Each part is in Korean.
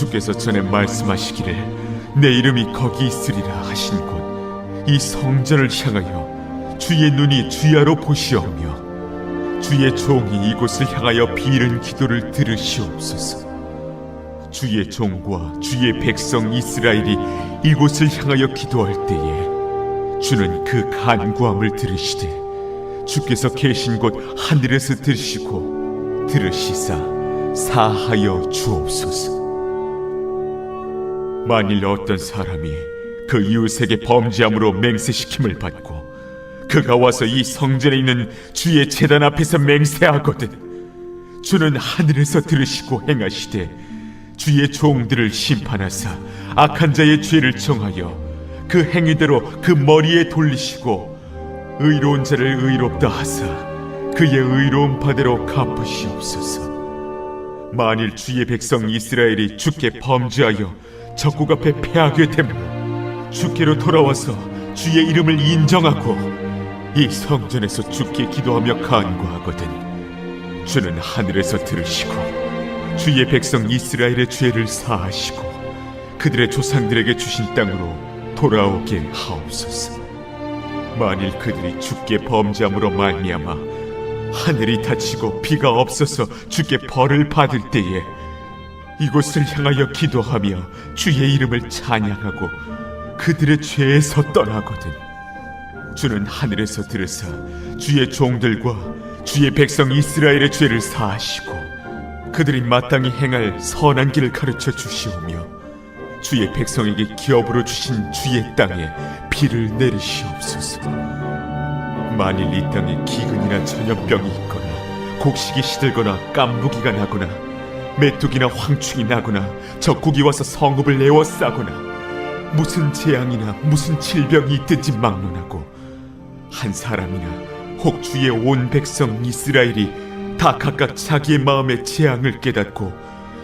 주께서 전에 말씀하시기를 내 이름이 거기 있으리라 하신 곳 이 성전을 향하여 주의 눈이 주야로 보시오며 주의 종이 이곳을 향하여 비는 기도를 들으시옵소서. 주의 종과 주의 백성 이스라엘이 이곳을 향하여 기도할 때에 주는 그 간구함을 들으시되 주께서 계신 곳 하늘에서 들으시고 들으시사 사하여 주옵소서. 만일 어떤 사람이 그 이웃에게 범죄함으로 맹세시킴을 받고 그가 와서 이 성전에 있는 주의 제단 앞에서 맹세하거든 주는 하늘에서 들으시고 행하시되 주의 종들을 심판하사 악한 자의 죄를 정하여 그 행위대로 그 머리에 돌리시고 의로운 자를 의롭다 하사 그의 의로운 바대로 갚으시옵소서. 만일 주의 백성 이스라엘이 주께 범죄하여 적국 앞에 패하게 되면 주께로 돌아와서 주의 이름을 인정하고 이 성전에서 주께 기도하며 간구하거든 주는 하늘에서 들으시고 주의 백성 이스라엘의 죄를 사하시고 그들의 조상들에게 주신 땅으로 돌아오게 하옵소서. 만일 그들이 주께 범죄함으로 말미암아 하늘이 닫히고 비가 없어서 주께 벌을 받을 때에 이곳을 향하여 기도하며 주의 이름을 찬양하고 그들의 죄에서 떠나거든 주는 하늘에서 들으사 주의 종들과 주의 백성 이스라엘의 죄를 사하시고 그들이 마땅히 행할 선한 길을 가르쳐 주시오며 주의 백성에게 기업으로 주신 주의 땅에 비를 내리시옵소서. 만일 이 땅에 기근이나 전염병이 있거나 곡식이 시들거나 깐부기가 나거나 메뚜기나 황충이 나거나 적국이 와서 성읍을 에워싸거나 무슨 재앙이나 무슨 질병이 있든지 막론하고 한 사람이나 혹 주의 온 백성 이스라엘이 다 각각 자기의 마음의 재앙을 깨닫고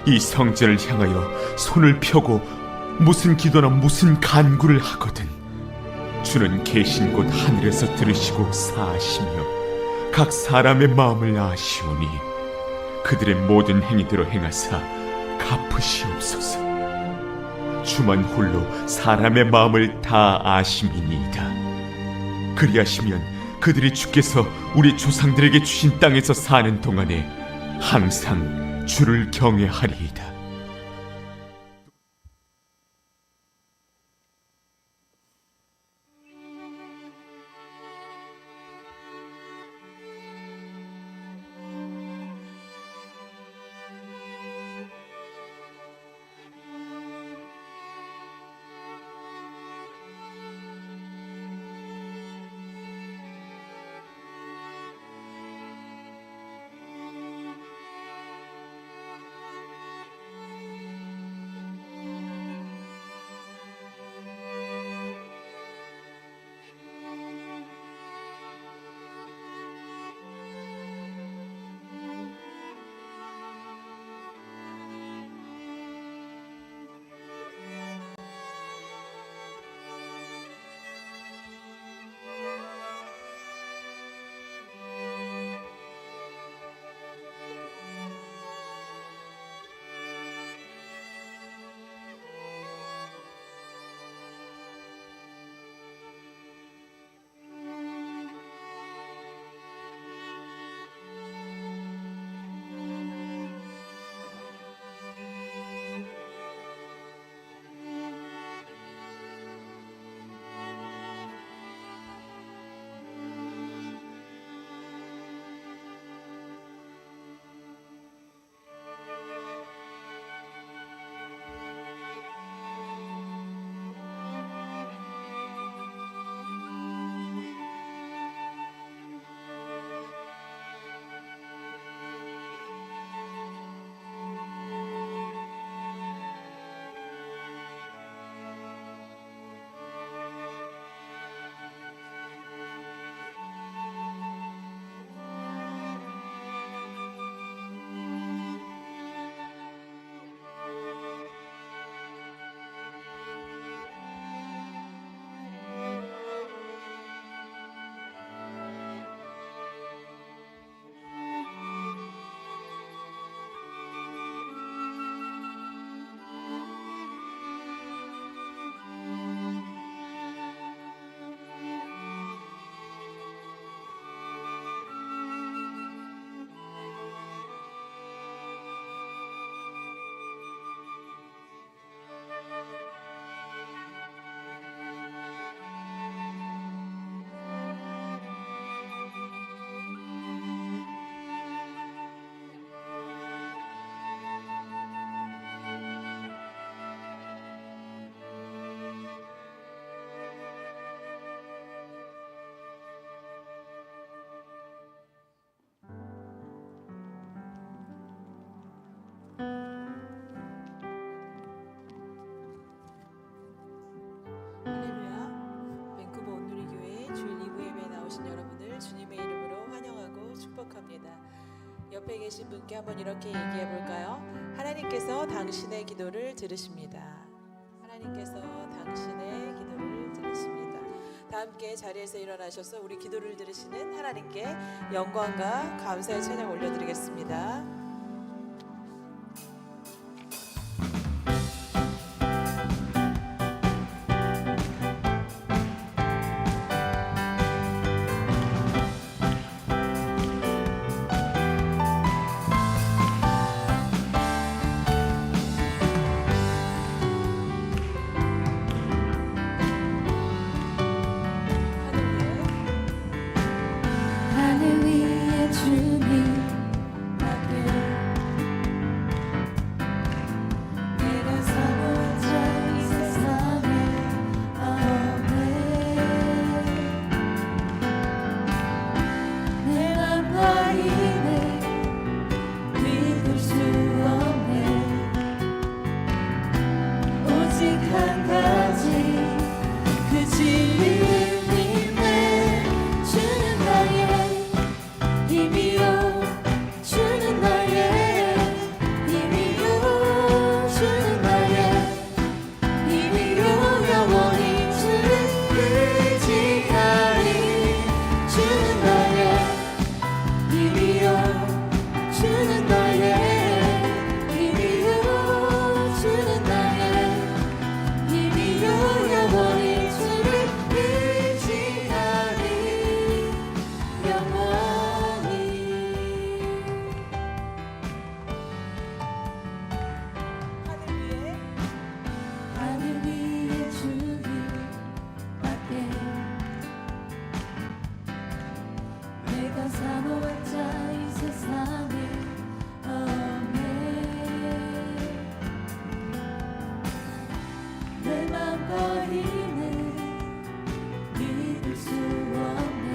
이 성전을 향하여 손을 펴고 무슨 기도나 무슨 간구를 하거든 주는 계신 곳 하늘에서 들으시고 사하시며 각 사람의 마음을 아시오니 그들의 모든 행위대로 행하사 갚으시옵소서. 주만 홀로 사람의 마음을 다 아심이니이다. 그리하시면 그들이 주께서 우리 조상들에게 주신 땅에서 사는 동안에 항상 주를 경외하리이다. 오신 여러분을 주님의 이름으로 환영하고 축복합니다. 옆에 계신 분께 한번 이렇게 얘기해 볼까요? 하나님께서 당신의 기도를 들으십니다. 하나님께서 당신의 기도를 들으십니다. 다 함께 자리에서 일어나셔서 우리 기도를 들으시는 하나님께 영광과 감사의 찬양 올려드리겠습니다. 하늘 위에 주님 밖에 내가 사모한 자 이 세상에 없네. 내 맘과 힘에 믿을 수 없네. 오직 한 가지 그 진리를 믿네. 주는 나의 힘이요 주는 나의 힘이요 주는 나의 힘이요 영원히 주를 의지하리. 주는 나의 힘이요 주는 나의 힘이요 주는 나의 힘이요 영원히 주를 의지하리. 하늘 위에 주님 밖에 내가 사모한 자 이 세상에 없네. 내 맘과 힘을 믿을 수 없네.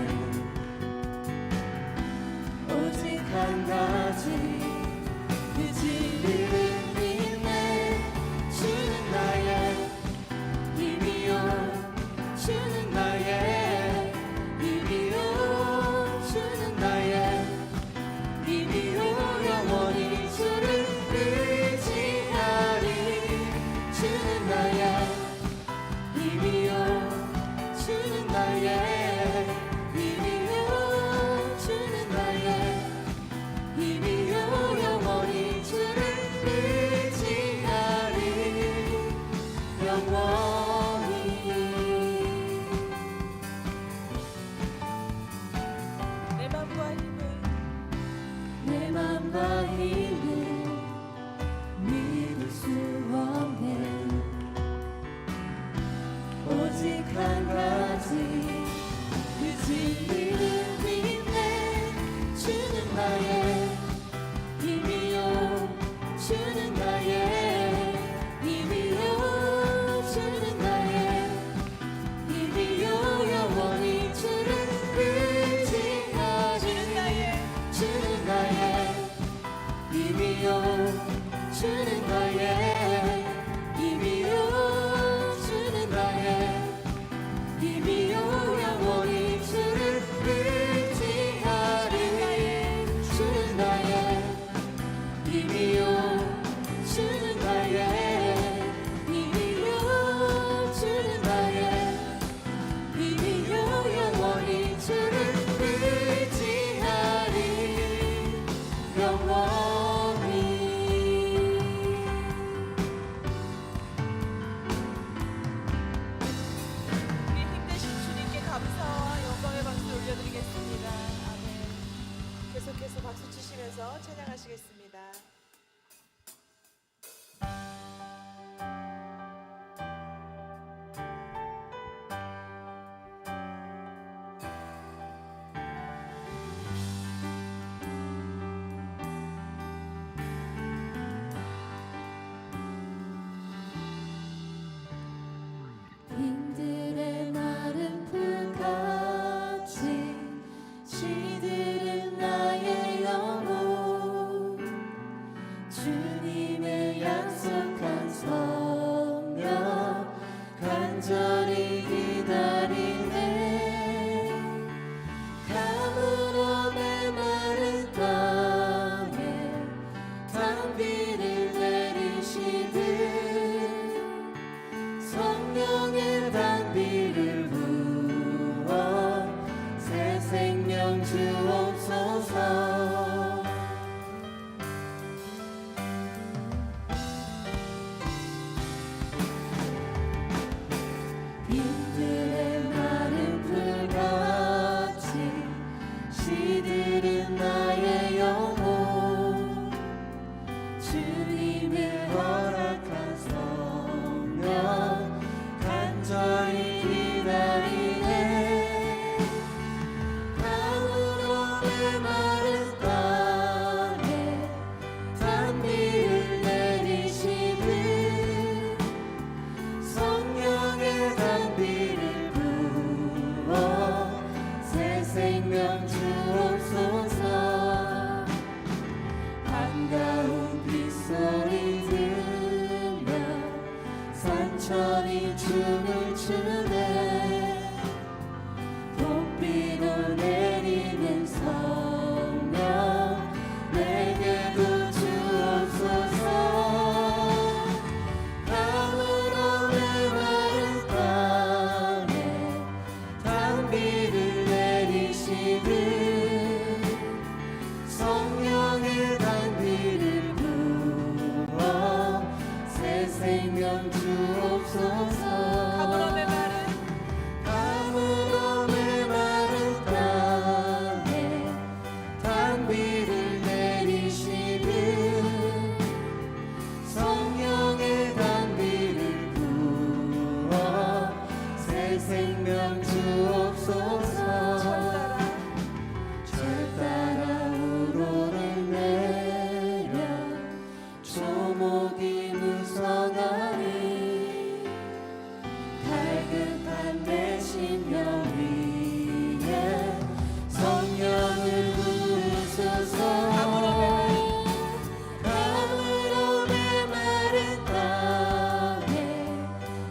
오직 한 가지 그 진리를 믿네. 주는 나의 힘이요 주는 나의 힘이요 주는 나의 힘이요 영원히 주를 의지하리. 주는 나의 힘이요 주는 나의 힘이요 주는 나의 힘이요 영원히 주를 의지하리. 영원히 내 맘과 힘을 내 맘과 힘을 믿을 수 없네. 오직 한 가지 그 진리를 믿네. 주는 나의 힘이요 주는 나의 힘이요 주는 나의 힘이요 영원히 주를 의지하리. 주는 나의 힘이요 주는 나의 힘이요 주는 나의 힘이요 영원히 주를 의지하리. 주는 나의 힘이요 주는 나의 힘이요 주는 나의 힘이요 영원히 주를 의지하리. 영원히 우리 힘내신 주님께 감사와 영광의 박수 올려드리겠습니다. 아멘. 계속해서 박수 치시면서 찬양하시겠습니다. 빈들의 마른 풀같이 시들은 나의 영혼. 주님의 약속한 성령 간절히 기다리네. 주옵소서. 빈들의 마른 풀같이 시들은 나의 영혼, 주님의 허락한 성령 간절히 기다리네. 강으로 메마른 땅에 단비를 내리시듯 성령의 단비를 부어 새 생명 주옵소서. 반가운 빗소리 들려 산천이 춤을 추네. 봄비도 내리는 성령 내게도 주옵소서. 강으로 메마른 땅에 단비를 내리시듯 성령의 단비를 부어 새 생명 주옵소서. 가물어 메마른 땅에 단비를 내리시듯 성령의 단비를 부어 새 생명 주옵소서. 철 따라 우로를 내려 초목이 무성하니 달급한 내 심령 위에 성령을 부으소서. 가물어 메마른 땅에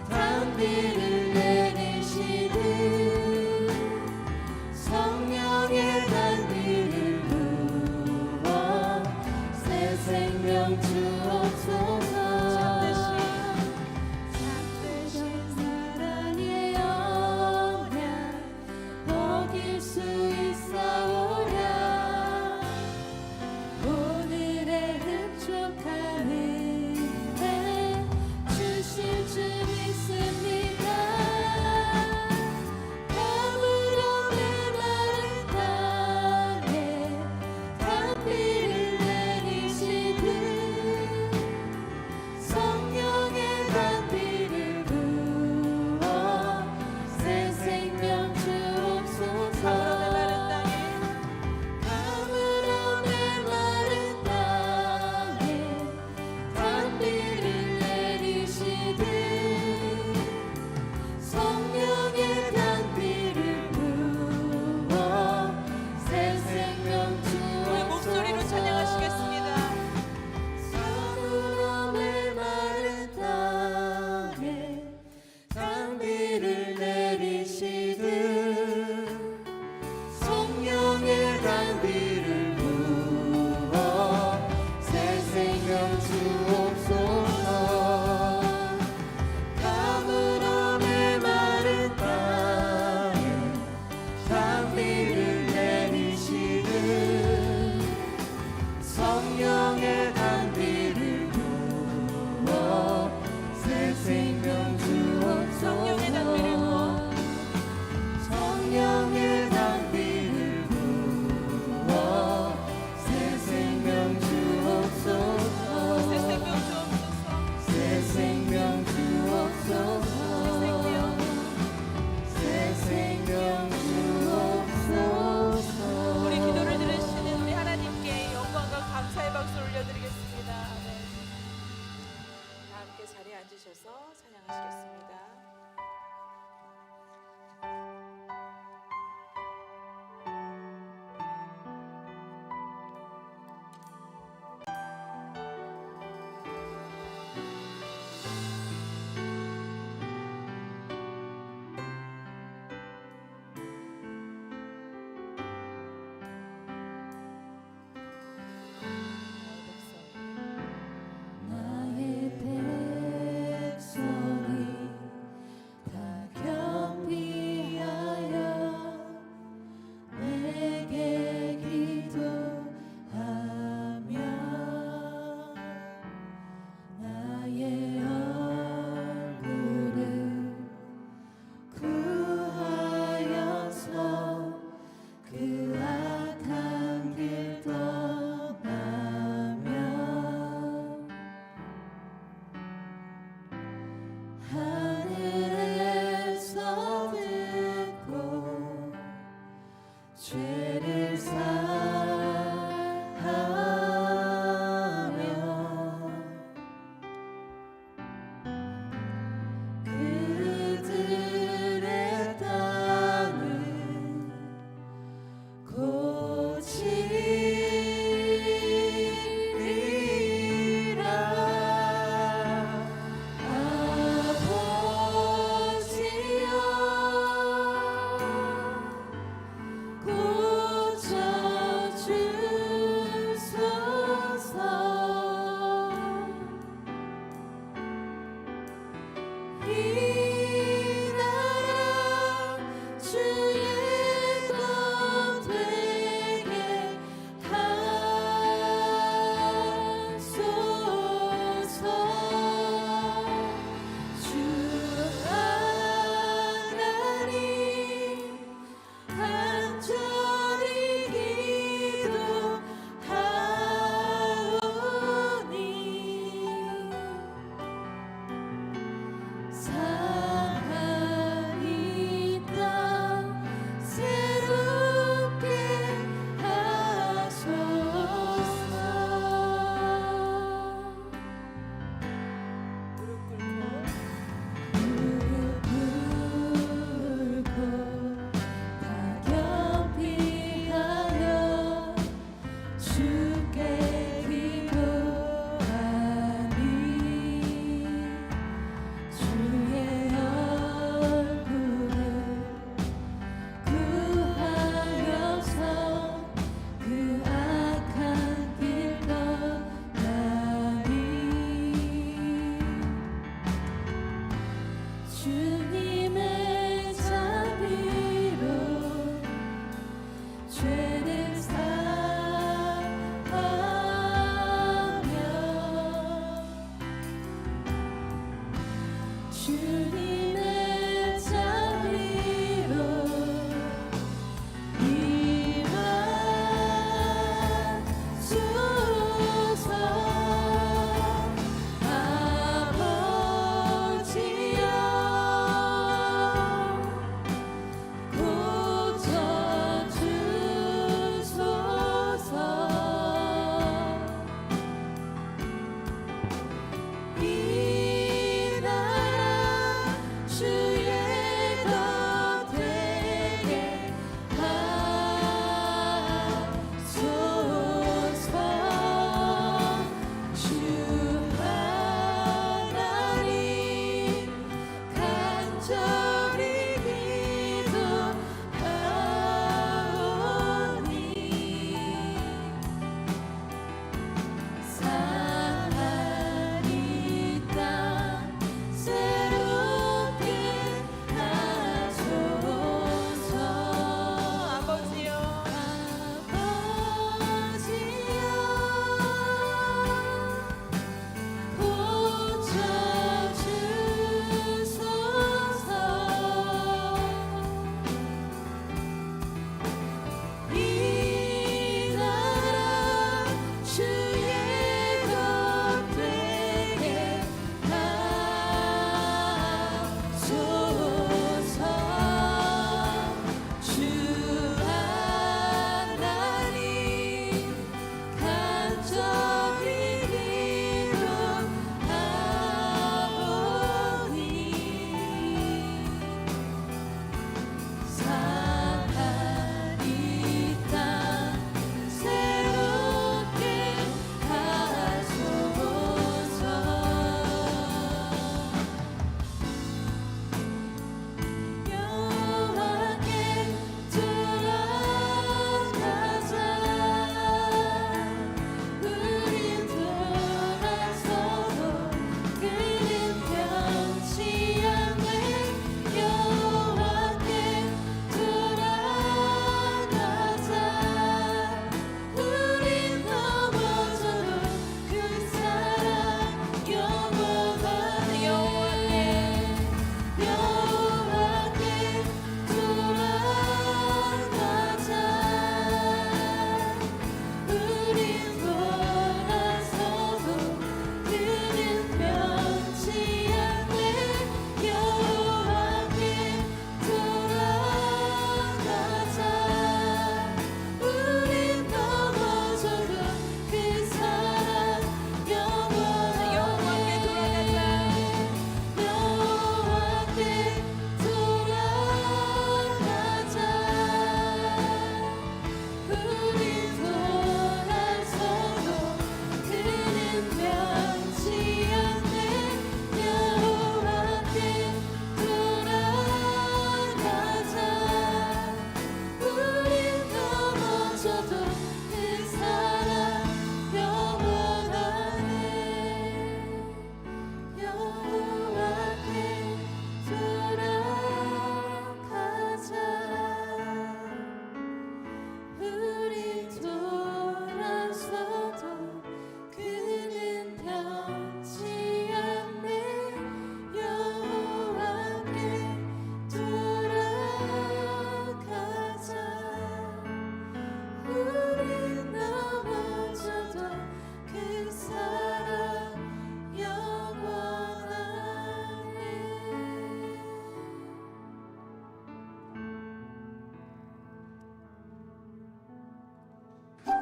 단비를 내리시듯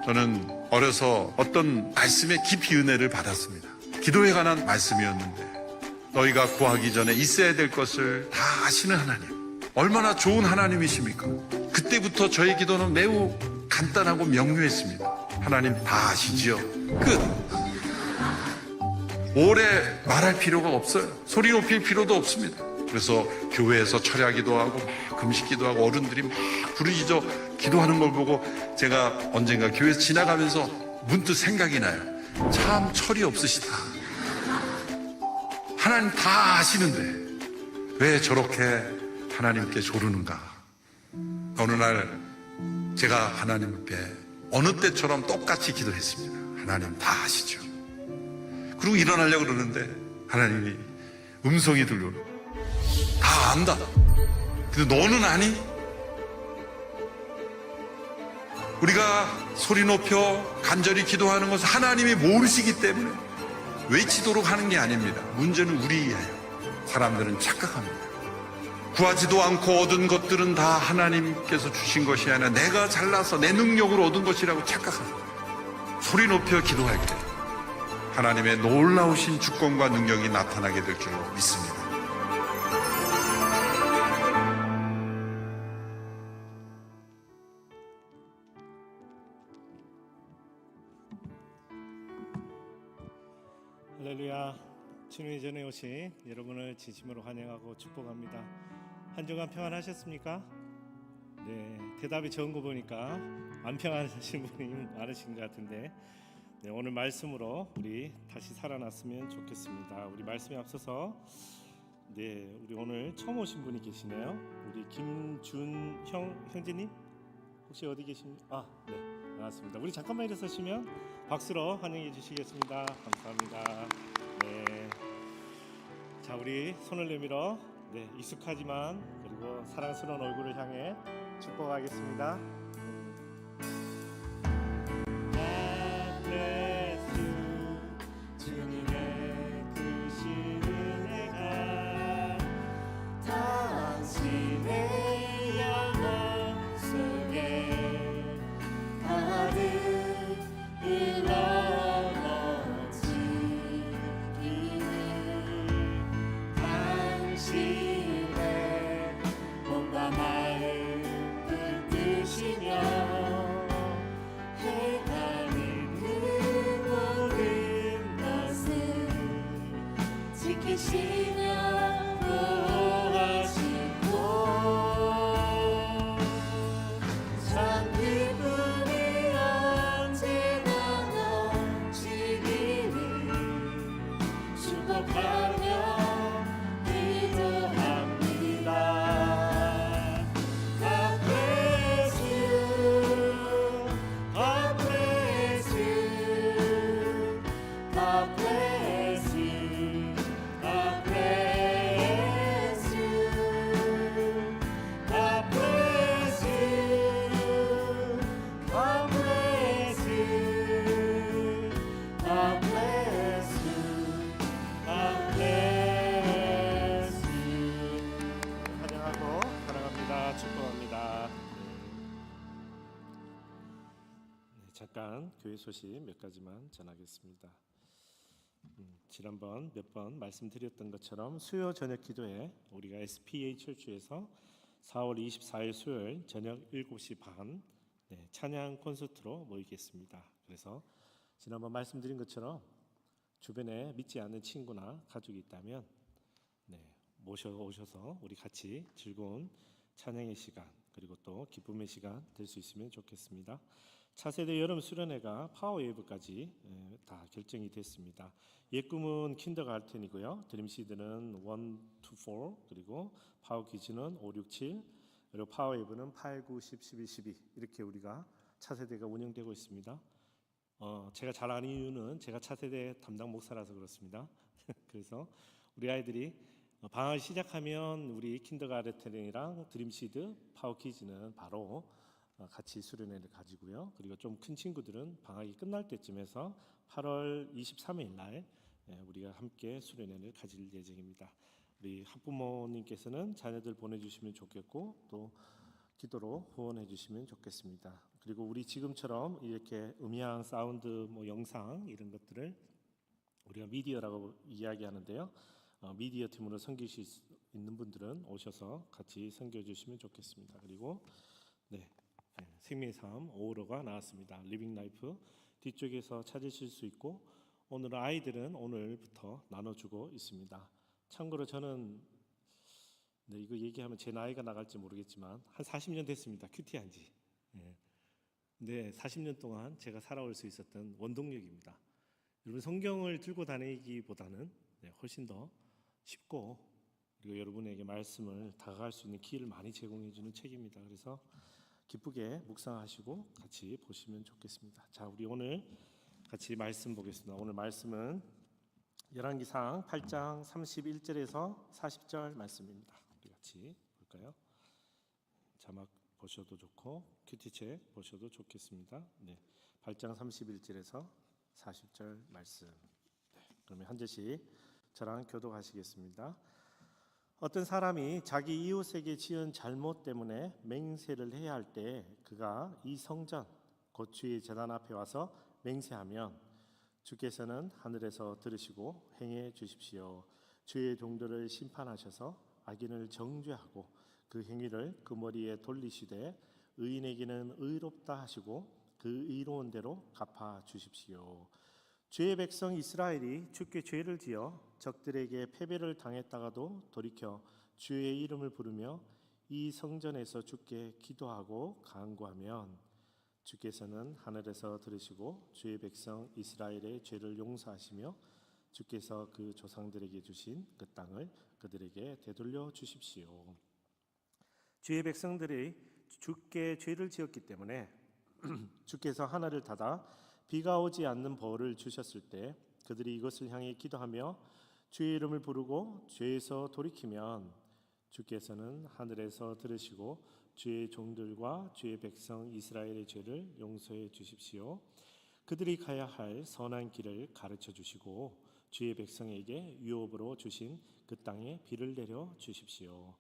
저는 어려서 어떤 말씀에 깊이 은혜를 받았습니다. 기도에 관한 말씀이었는데 너희가 구하기 전에 있어야 될 것을 다 아시는 하나님, 얼마나 좋은 하나님이십니까? 그때부터 저의 기도는 매우 간단하고 명료했습니다. 하나님 다 아시지요? 끝. 오래 말할 필요가 없어요. 소리 높일 필요도 없습니다. 그래서 교회에서 철야기도 하고 막 금식기도 하고 어른들이 막 부르짖어 기도하는 걸 보고 제가 언젠가 교회에서 지나가면서 문득 생각이 나요. 참 철이 없으시다. 하나님 다 아시는데 왜 저렇게 하나님께 조르는가? 어느 날 제가 하나님께 어느 때처럼 똑같이 기도했습니다. 하나님 다 아시죠? 그리고 일어나려고 그러는데 하나님이 음성이 들려오는, 다 안다. 근데 너는 아니? 우리가 소리 높여 간절히 기도하는 것은 하나님이 모르시기 때문에 외치도록 하는 게 아닙니다. 문제는 우리예요. 사람들은 착각합니다. 구하지도 않고 얻은 것들은 다 하나님께서 주신 것이 아니라 내가 잘나서 내 능력으로 얻은 것이라고 착각합니다. 소리 높여 기도할 때 하나님의 놀라우신 주권과 능력이 나타나게 될 줄 믿습니다. 할렐루야. 주님의 전에 오신 여러분을 진심으로 환영하고 축복합니다. 한 주간 평안하셨습니까? 네, 대답이 적은 거 보니까 안 평안하신 분이 많으신 것 같은데, 네, 오늘 말씀으로 우리 다시 살아났으면 좋겠습니다. 우리 말씀에 앞서서 우리 오늘 처음 오신 분이 계시네요. 우리 김준형 형제님 혹시 어디 계십니까? 네, 반갑습니다. 우리 잠깐만 일어서시면 박수로 환영해 주시겠습니다. 감사합니다. 네, 자, 우리 손을 내밀어 익숙하지만 그리고 사랑스러운 얼굴을 향해 축복하겠습니다. 주님의 크신 은혜가 당신의 영혼 속에 가득 일러지기를 당신의 몸과 마음을 뜻이며 지키시며 보호하시고 참 기쁨이 언제나 넘치기를 축복하며 기도합니다. God bless you, God bless you, God bless you. God bless you. God bless you. God bless you. God bless you. God bless you. 환영하고 사랑합니다. 축복합니다. 잠깐 교회 소식 몇 가지만 전하겠습니다. 지난번 몇 번 말씀드렸던 것처럼 수요 저녁 기도에 우리가 SPA 철주에서 4월 24일 수요일 저녁 7시 반 찬양 콘서트로 모이겠습니다. 그래서 지난번 말씀드린 것처럼 주변에 믿지 않는 친구나 가족이 있다면 모셔오셔서 우리 같이 즐거운 찬양의 시간 그리고 또 기쁨의 시간 될 수 있으면 좋겠습니다. 차세대 여름 수련회가 파워웨이브까지 다 결정이 됐습니다. 예꿈은 킨더가르텐이고요. 드림시드는 1, 2, 4 그리고 파워키즈는 5, 6, 7 그리고 파워웨이브는 8, 9, 10, 11, 12 이렇게 우리가 차세대가 운영되고 있습니다. 제가 잘 아는 이유는 제가 차세대 담당 목사라서 그렇습니다. 그래서 우리 아이들이 방학을 시작하면 우리 킨더가르텐이랑 드림시드, 파워키즈는 바로 같이 수련회를 가지고요. 그리고 좀 큰 친구들은 방학이 끝날 때쯤에서 8월 23일 날 우리가 함께 수련회를 가질 예정입니다. 우리 학부모님께서는 자녀들 보내주시면 좋겠고 또 기도로 후원해 주시면 좋겠습니다. 그리고 우리 지금처럼 이렇게 음향, 사운드, 영상 이런 것들을 우리가 미디어라고 이야기하는데요. 미디어 팀으로 섬기실 수 있는 분들은 오셔서 같이 섬겨 주시면 좋겠습니다. 그리고 생명의 삶 5호로가 나왔습니다. 리빙 라이프 뒤쪽에서 찾으실 수 있고 오늘 아이들은 오늘부터 나눠주고 있습니다. 참고로 저는 이거 얘기하면 제 나이가 나갈지 모르겠지만 한 40년 됐습니다. 큐티한 지. 근데 40년 동안 제가 살아올 수 있었던 원동력입니다. 여러분 성경을 들고 다니기보다는 훨씬 더 쉽고 그리고 여러분에게 말씀을 다가갈 수 있는 기회를 많이 제공해 주는 책입니다. 그래서 기쁘게 묵상하시고 같이 보시면 좋겠습니다. 자, 우리 오늘 같이 말씀 보겠습니다. 오늘 말씀은 열왕기상 8장 31절에서 40절 말씀입니다. 우리 같이 볼까요? 자막 보셔도 좋고 큐티책 보셔도 좋겠습니다. 8장 31절에서 40절 말씀. 그러면 한 절씩 저랑 교독하시겠습니다. 어떤 사람이 자기 이웃에게 지은 잘못 때문에 맹세를 해야 할 때 그가 이 성전 곧 주의 제단 앞에 와서 맹세하면 주께서는 하늘에서 들으시고 행해 주십시오. 주의 종들을 심판하셔서 악인을 정죄하고 그 행위를 그 머리에 돌리시되 의인에게는 의롭다 하시고 그 의로운 대로 갚아 주십시오. 주의 백성 이스라엘이 주께 죄를 지어 적들에게 패배를 당했다가도 돌이켜 주의 이름을 부르며 이 성전에서 주께 기도하고 간구하면 주께서는 하늘에서 들으시고 주의 백성 이스라엘의 죄를 용서하시며 주께서 그 조상들에게 주신 그 땅을 그들에게 되돌려 주십시오. 주의 백성들이 주께 죄를 지었기 때문에 주께서 하늘을 닫아 비가 오지 않는 벌을 주셨을 때 그들이 이것을 향해 기도하며 주의 이름을 부르고 죄에서 돌이키면 주께서는 하늘에서 들으시고 주의 종들과 주의 백성 이스라엘의 죄를 용서해 주십시오. 그들이 가야 할 선한 길을 가르쳐 주시고 주의 백성에게 유업으로 주신 그 땅에 비를 내려 주십시오.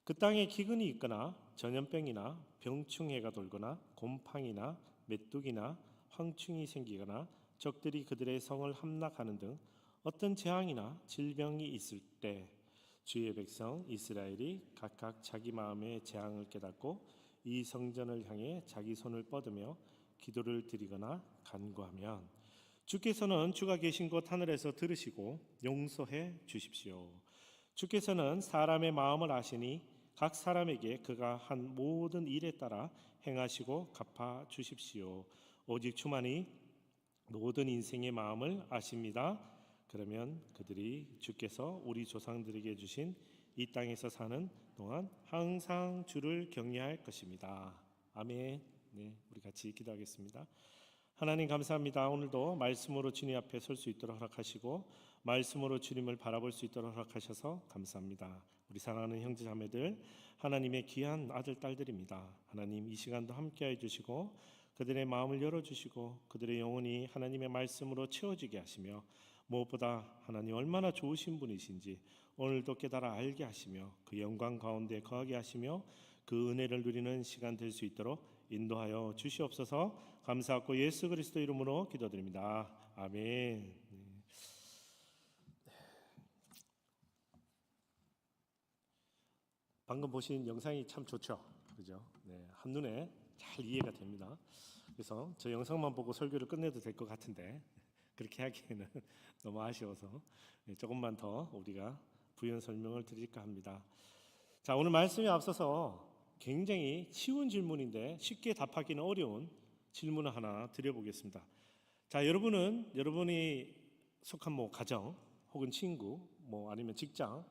그 땅에 기근이 있거나 전염병이나 병충해가 돌거나 곰팡이나 메뚜기나 황충이 생기거나 적들이 그들의 성을 함락하는 등 어떤 재앙이나 질병이 있을 때 주의 백성 이스라엘이 각각 자기 마음의 재앙을 깨닫고 이 성전을 향해 자기 손을 뻗으며 기도를 드리거나 간구하면 주께서는 주가 계신 곳 하늘에서 들으시고 용서해 주십시오. 주께서는 사람의 마음을 아시니 각 사람에게 그가 한 모든 일에 따라 행하시고 갚아 주십시오. 오직 주만이 모든 인생의 마음을 아십니다. 그러면 그들이 주께서 우리 조상들에게 주신 이 땅에서 사는 동안 항상 주를 경외할 것입니다. 아멘. 우리 같이 기도하겠습니다. 하나님 감사합니다. 오늘도 말씀으로 주님 앞에 설 수 있도록 허락하시고 말씀으로 주님을 바라볼 수 있도록 허락하셔서 감사합니다. 우리 사랑하는 형제 자매들 하나님의 귀한 아들 딸들입니다. 하나님 이 시간도 함께해 주시고 그들의 마음을 열어주시고 그들의 영혼이 하나님의 말씀으로 채워지게 하시며 무엇보다 하나님 얼마나 좋으신 분이신지 오늘도 깨달아 알게 하시며 그 영광 가운데 거하게 하시며 그 은혜를 누리는 시간 될 수 있도록 인도하여 주시옵소서. 감사하고 예수 그리스도 이름으로 기도드립니다. 아멘. 방금 보신 영상이 참 좋죠, 그죠? 한눈에 잘 이해가 됩니다. 그래서 저 영상만 보고 설교를 끝내도 될 것 같은데 그렇게 하기에는 너무 아쉬워서 조금만 더 우리가 부연 설명을 드릴까 합니다. 자, 오늘 말씀에 앞서서 굉장히 쉬운 질문인데 쉽게 답하기는 어려운 질문을 하나 드려보겠습니다. 자, 여러분이 속한 가정 혹은 친구 아니면 직장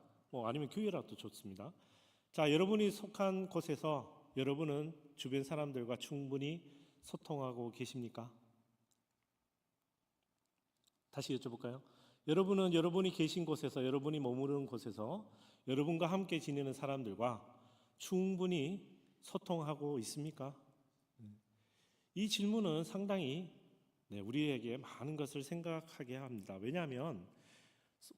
아니면 교회라도 좋습니다. 자, 여러분이 속한 곳에서 여러분은 주변 사람들과 충분히 소통하고 계십니까? 다시 여쭤볼까요? 여러분은 여러분이 계신 곳에서 여러분이 머무르는 곳에서 여러분과 함께 지내는 사람들과 충분히 소통하고 있습니까? 이 질문은 상당히 우리에게 많은 것을 생각하게 합니다. 왜냐하면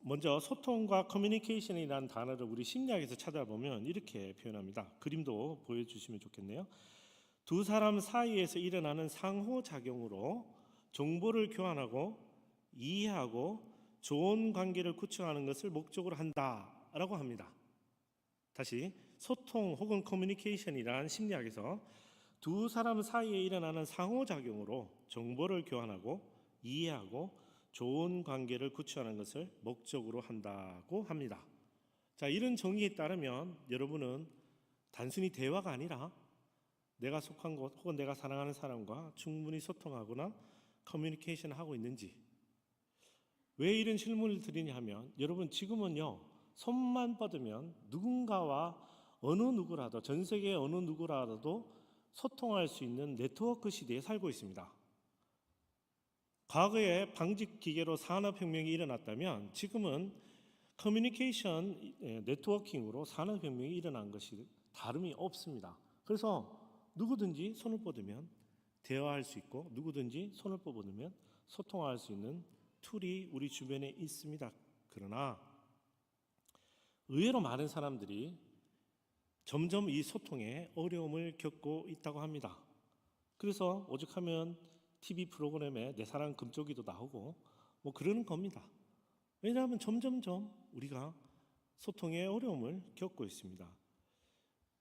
먼저 소통과 커뮤니케이션이라는 단어를 우리 심리학에서 찾아보면 이렇게 표현합니다. 그림도 보여주시면 좋겠네요. 두 사람 사이에서 일어나는 상호작용으로 정보를 교환하고 이해하고 좋은 관계를 구축하는 것을 목적으로 한다라고 합니다. 다시, 소통 혹은 커뮤니케이션이란 심리학에서 두 사람 사이에 일어나는 상호작용으로 정보를 교환하고 이해하고 좋은 관계를 구축하는 것을 목적으로 한다고 합니다. 자, 이런 정의에 따르면 여러분은 단순히 대화가 아니라 내가 속한 곳 혹은 내가 사랑하는 사람과 충분히 소통하거나 커뮤니케이션을 하고 있는지, 왜 이런 질문을 드리냐 하면 여러분 지금은요 손만 뻗으면 누군가와 어느 누구라도, 전 세계 어느 누구라도 소통할 수 있는 네트워크 시대에 살고 있습니다. 과거에 방직 기계로 산업혁명이 일어났다면 지금은 커뮤니케이션 네트워킹으로 산업혁명이 일어난 것이 다름이 없습니다. 그래서 누구든지 손을 뻗으면 대화할 수 있고 누구든지 손을 뻗으면 소통할 수 있는 툴이 우리 주변에 있습니다. 그러나 의외로 많은 사람들이 점점 이 소통에 어려움을 겪고 있다고 합니다. 그래서 오죽하면 TV 프로그램에 내 사랑 금쪽이도 나오고 뭐 그러는 겁니다. 왜냐하면 점점점 우리가 소통에 어려움을 겪고 있습니다.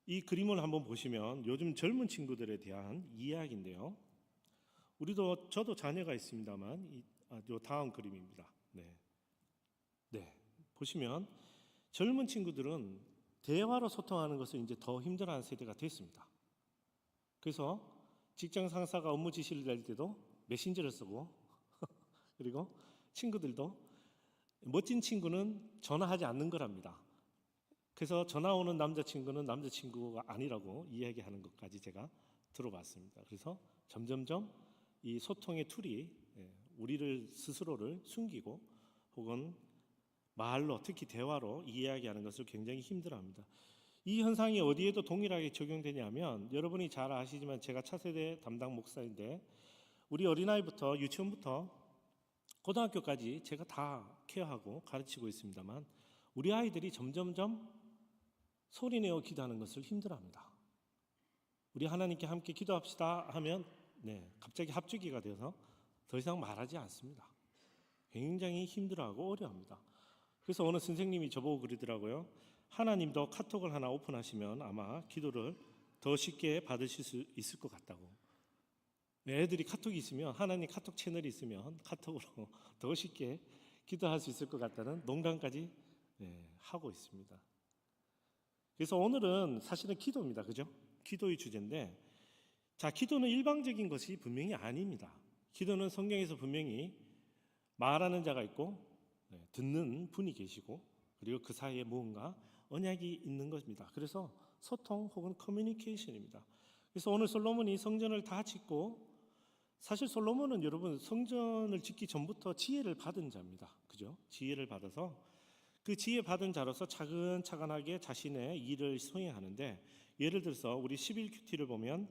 이 그림을 한번 보시면 요즘 젊은 친구들에 대한 이야기인데요. 저도 자녀가 있습니다만 요 다음 그림입니다. 네, 보시면 젊은 친구들은 대화로 소통하는 것을 이제 더 힘들어하는 세대가 됐습니다. 그래서 직장 상사가 업무 지시를 낼 때도 메신저를 쓰고 그리고 친구들도 멋진 친구는 전화하지 않는 거랍니다. 그래서 전화 오는 남자친구는 남자친구가 아니라고 이야기하는 것까지 제가 들어봤습니다. 그래서 점점점 이 소통의 툴이 우리를 스스로를 숨기고 혹은 말로, 특히 대화로 이야기하는 것을 굉장히 힘들어합니다. 이 현상이 어디에도 동일하게 적용되냐면 여러분이 잘 아시지만 제가 차세대 담당 목사인데 우리 어린아이부터 유치원부터 고등학교까지 제가 다 케어하고 가르치고 있습니다만 우리 아이들이 점점점 소리내어 기도하는 것을 힘들어합니다. 우리 하나님께 함께 기도합시다 하면 갑자기 합주기가 되어서 더 이상 말하지 않습니다. 굉장히 힘들어하고 어려워합니다. 그래서 어느 선생님이 저보고 그러더라고요. 하나님도 카톡을 하나 오픈하시면 아마 기도를 더 쉽게 받으실 수 있을 것 같다고. 애들이 카톡이 있으면, 하나님 카톡 채널이 있으면 카톡으로 더 쉽게 기도할 수 있을 것 같다는 농담까지 하고 있습니다. 그래서 오늘은 사실은 기도입니다. 그죠? 기도의 주제인데, 자, 기도는 일방적인 것이 분명히 아닙니다. 기도는 성경에서 분명히 말하는 자가 있고 듣는 분이 계시고 그리고 그 사이에 무언가 언약이 있는 것입니다. 그래서 소통 혹은 커뮤니케이션입니다. 그래서 오늘 솔로몬이 성전을 다 짓고, 사실 솔로몬은 여러분 성전을 짓기 전부터 지혜를 받은 자입니다. 그죠? 지혜를 받아서 그 지혜 받은 자로서 차근차근하게 자신의 일을 수행하는데, 예를 들어서 우리 11큐티를 보면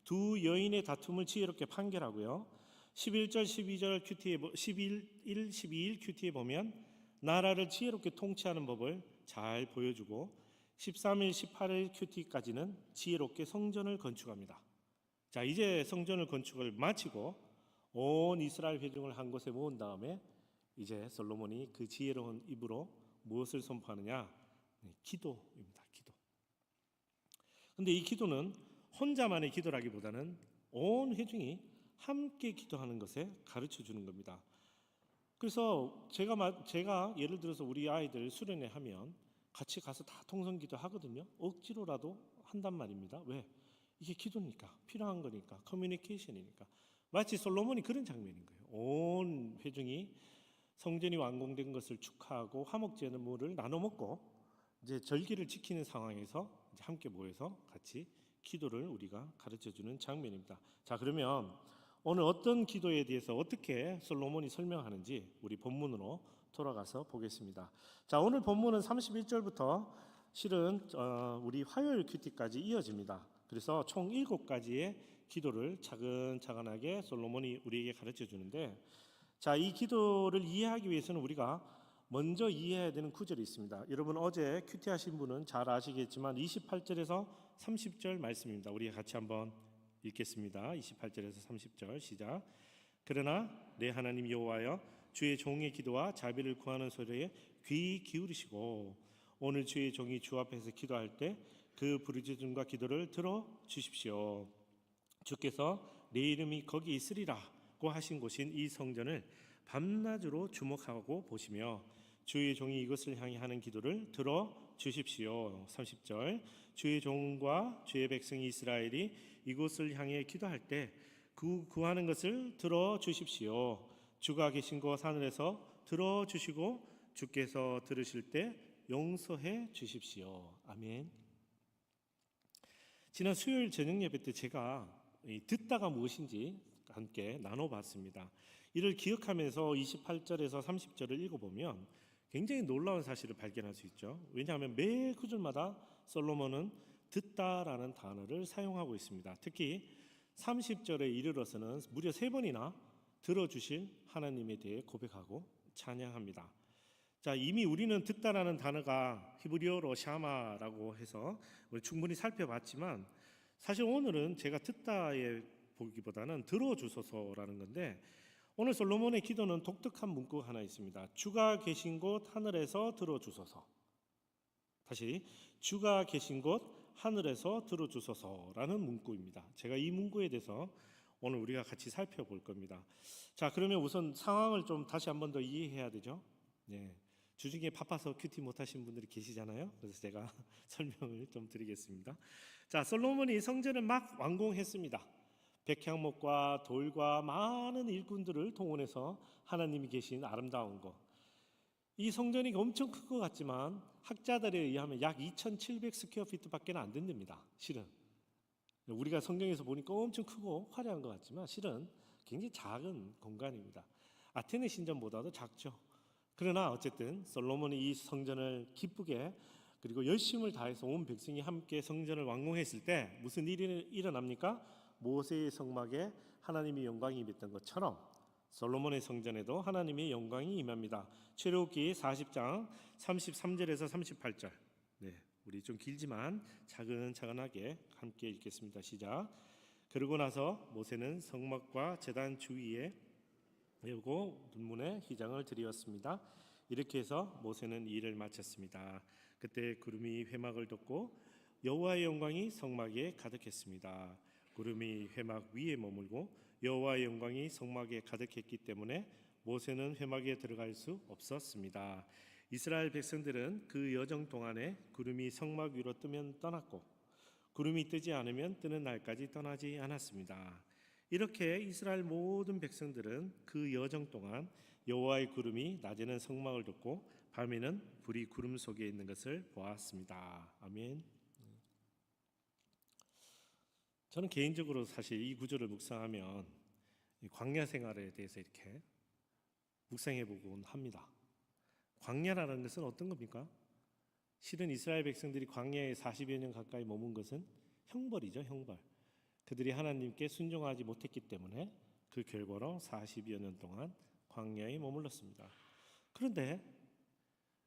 두 여인의 다툼을 지혜롭게 판결하고요. 11절, 12절 큐티에 11, 12일 큐티에 보면 나라를 지혜롭게 통치하는 법을 잘 보여주고 13일, 18일 큐티까지는 지혜롭게 성전을 건축합니다. 자, 이제 성전을 건축을 마치고 온 이스라엘 회중을 한 곳에 모은 다음에 이제 솔로몬이 그 지혜로운 입으로 무엇을 선포하느냐? 기도입니다. 기도. 근데 이 기도는 혼자만의 기도라기보다는 온 회중이 함께 기도하는 것에 가르쳐 주는 겁니다. 그래서 제가 예를 들어서 우리 아이들 수련회 하면 같이 가서 다 통성기도 하거든요. 억지로라도 한단 말입니다. 왜? 이게 기도니까, 필요한 거니까, 커뮤니케이션이니까. 마치 솔로몬이 그런 장면인 거예요. 온 회중이 성전이 완공된 것을 축하하고 화목제물을 나눠 먹고 이제 절기를 지키는 상황에서 이제 함께 모여서 같이 기도를 우리가 가르쳐 주는 장면입니다. 자, 그러면 오늘 어떤 기도에 대해서 어떻게 솔로몬이 설명하는지 우리 본문으로 돌아가서 보겠습니다. 자, 오늘 본문은 31절부터 실은 우리 화요일 큐티까지 이어집니다. 그래서 총 7가지의 기도를 차근차근하게 솔로몬이 우리에게 가르쳐 주는데, 자, 이 기도를 이해하기 위해서는 우리가 먼저 이해해야 되는 구절이 있습니다. 여러분 어제 큐티 하신 분은 잘 아시겠지만 28절에서 30절 말씀입니다. 우리 같이 한번 읽겠습니다. 28절에서 30절 시작. 그러나 내 하나님 여호와여 주의 종의 기도와 자비를 구하는 소리에 귀 기울이시고 오늘 주의 종이 주 앞에서 기도할 때 그 부르짖음과 기도를 들어 주십시오. 주께서 내 이름이 거기 있으리라고 하신 곳인 이 성전을 밤낮으로 주목하고 보시며 주의 종이 이것을 향해 하는 기도를 들어 주십시오. 30절 주의 종과 주의 백성 이스라엘이 이곳을 향해 기도할 때 구하는 것을 들어 주십시오. 주가 계신 곳 하늘에서 들어 주시고 주께서 들으실 때 용서해 주십시오. 아멘. 지난 수요일 저녁 예배 때 제가 이 듣다가 무엇인지 함께 나눠봤습니다. 이를 기억하면서 28절에서 30절을 읽어보면 굉장히 놀라운 사실을 발견할 수 있죠. 왜냐하면 매 구절마다 솔로몬은 듣다라는 단어를 사용하고 있습니다. 특히 30절에 이르러서는 무려 3번이나 들어주실 하나님에 대해 고백하고 찬양합니다. 자, 이미 우리는 듣다라는 단어가 히브리어로 샤마라고 해서 우리 충분히 살펴봤지만 사실 오늘은 제가 듣다에 보기보다는 들어주소서라는 건데 오늘 솔로몬의 기도는 독특한 문구가 하나 있습니다. 주가 계신 곳 하늘에서 들어주소서. 다시 주가 계신 곳 하늘에서 들어주소서라는 문구입니다. 제가 이 문구에 대해서 오늘 우리가 같이 살펴볼 겁니다. 자, 그러면 우선 상황을 좀 다시 한 번 더 이해해야 되죠. 네. 주중에 바빠서 큐티 못하신 분들이 계시잖아요. 그래서 제가 설명을 좀 드리겠습니다. 자, 솔로몬이 성전을 막 완공했습니다. 백향목과 돌과 많은 일꾼들을 동원해서 하나님이 계신 아름다운 곳. 이 성전이 엄청 큰 것 같지만 학자들에 의하면 약 2,700스퀘어피트밖에 안 된답니다. 실은 우리가 성경에서 보니까 엄청 크고 화려한 것 같지만 실은 굉장히 작은 공간입니다. 아테네 신전보다도 작죠. 그러나 어쨌든 솔로몬이 이 성전을 기쁘게 그리고 열심을 다해서 온 백성이 함께 성전을 완공했을 때 무슨 일이 일어납니까? 모세의 성막에 하나님의 영광이 임했던 것처럼 솔로몬의 성전에도 하나님의 영광이 임합니다. 출애굽기 40장 33절에서 38절. 네, 우리 좀 길지만 차근차근하게 함께 읽겠습니다. 시작. 그러고 나서 모세는 성막과 제단 주위에 외우고 문문에 휘장을 드리었습니다. 이렇게 해서 모세는 일을 마쳤습니다. 그때 구름이 회막을 덮고 여호와의 영광이 성막에 가득했습니다. 구름이 회막 위에 머물고 여호와의 영광이 성막에 가득했기 때문에 모세는 회막에 들어갈 수 없었습니다. 이스라엘 백성들은 그 여정 동안에 구름이 성막 위로 뜨면 떠났고 구름이 뜨지 않으면 뜨는 날까지 떠나지 않았습니다. 이렇게 이스라엘 모든 백성들은 그 여정 동안 여호와의 구름이 낮에는 성막을 덮고 밤에는 불이 구름 속에 있는 것을 보았습니다. 아멘. 저는 개인적으로 사실 이 구절을 묵상하면 광야 생활에 대해서 이렇게 묵상해보곤 합니다. 광야라는 것은 어떤 겁니까? 실은 이스라엘 백성들이 광야에 40여 년 가까이 머문 것은 형벌이죠, 형벌. 그들이 하나님께 순종하지 못했기 때문에 그 결과로 40여 년 동안 광야에 머물렀습니다. 그런데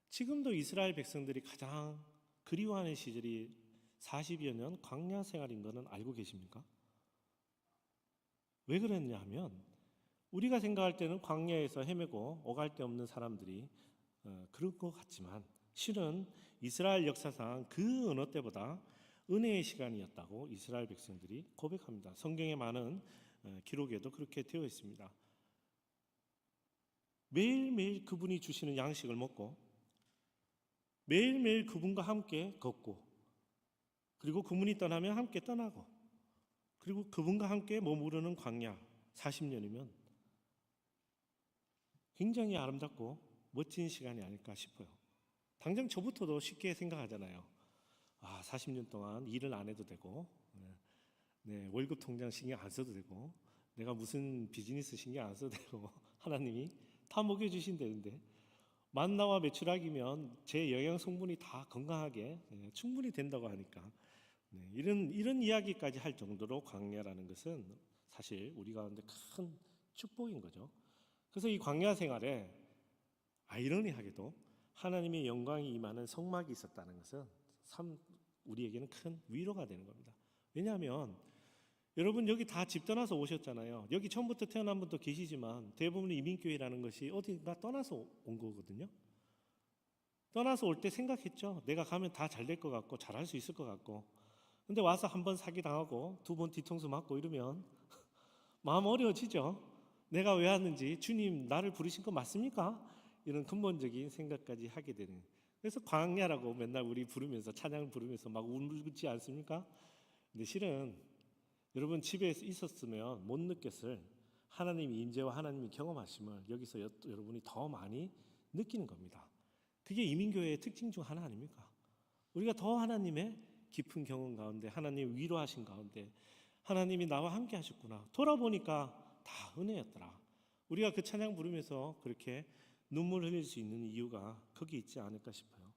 지금도 이스라엘 백성들이 가장 그리워하는 시절이 40여 년 광야 생활인 것은 알고 계십니까? 왜 그랬냐 하면 우리가 생각할 때는 광야에서 헤매고 오갈 데 없는 사람들이 그럴 것 같지만 실은 이스라엘 역사상 그 어느 때보다 은혜의 시간이었다고 이스라엘 백성들이 고백합니다. 성경의 많은 기록에도 그렇게 되어 있습니다. 매일매일 그분이 주시는 양식을 먹고 매일매일 그분과 함께 걷고 그리고 그분이 떠나면 함께 떠나고 그리고 그분과 함께 머무르는 광야 40년이면 굉장히 아름답고 멋진 시간이 아닐까 싶어요. 당장 저부터도 쉽게 생각하잖아요. 40년 동안 일을 안 해도 되고 월급 통장 신경 안 써도 되고 내가 무슨 비즈니스 신경 안 써도 되고 하나님이 다 먹여주신다는데 만나와 메추라기면 제 영양 성분이 다 건강하게 충분히 된다고 하니까 이런 이야기까지 할 정도로 광야라는 것은 사실 우리 가운데 큰 축복인 거죠. 그래서 이 광야 생활에 아이러니하게도 하나님의 영광이 임하는 성막이 있었다는 것은 참 우리에게는 큰 위로가 되는 겁니다. 왜냐하면 여러분 여기 다 집 떠나서 오셨잖아요. 여기 처음부터 태어난 분도 계시지만 대부분 이민교회라는 것이 어딘가 떠나서 온 거거든요. 떠나서 올 때 생각했죠. 내가 가면 다 잘 될 것 같고 잘할 수 있을 것 같고. 근데 와서 한 번 사기당하고 두 번 뒤통수 맞고 이러면 마음 어려워지죠. 내가 왜 왔는지, 주님 나를 부르신 거 맞습니까? 이런 근본적인 생각까지 하게 되는. 그래서 광야라고 맨날 우리 부르면서 찬양을 부르면서 막 울지 않습니까? 근데 실은 여러분 집에 있었으면 못 느꼈을 하나님의 임재와 하나님의 경험하심을 여기서 여러분이 더 많이 느끼는 겁니다. 그게 이민교회의 특징 중 하나 아닙니까? 우리가 더 하나님의 깊은 경험 가운데, 하나님 위로하신 가운데 하나님이 나와 함께 하셨구나. 돌아보니까 다 은혜였더라. 우리가 그 찬양 부르면서 그렇게 눈물 흘릴 수 있는 이유가 거기 있지 않을까 싶어요.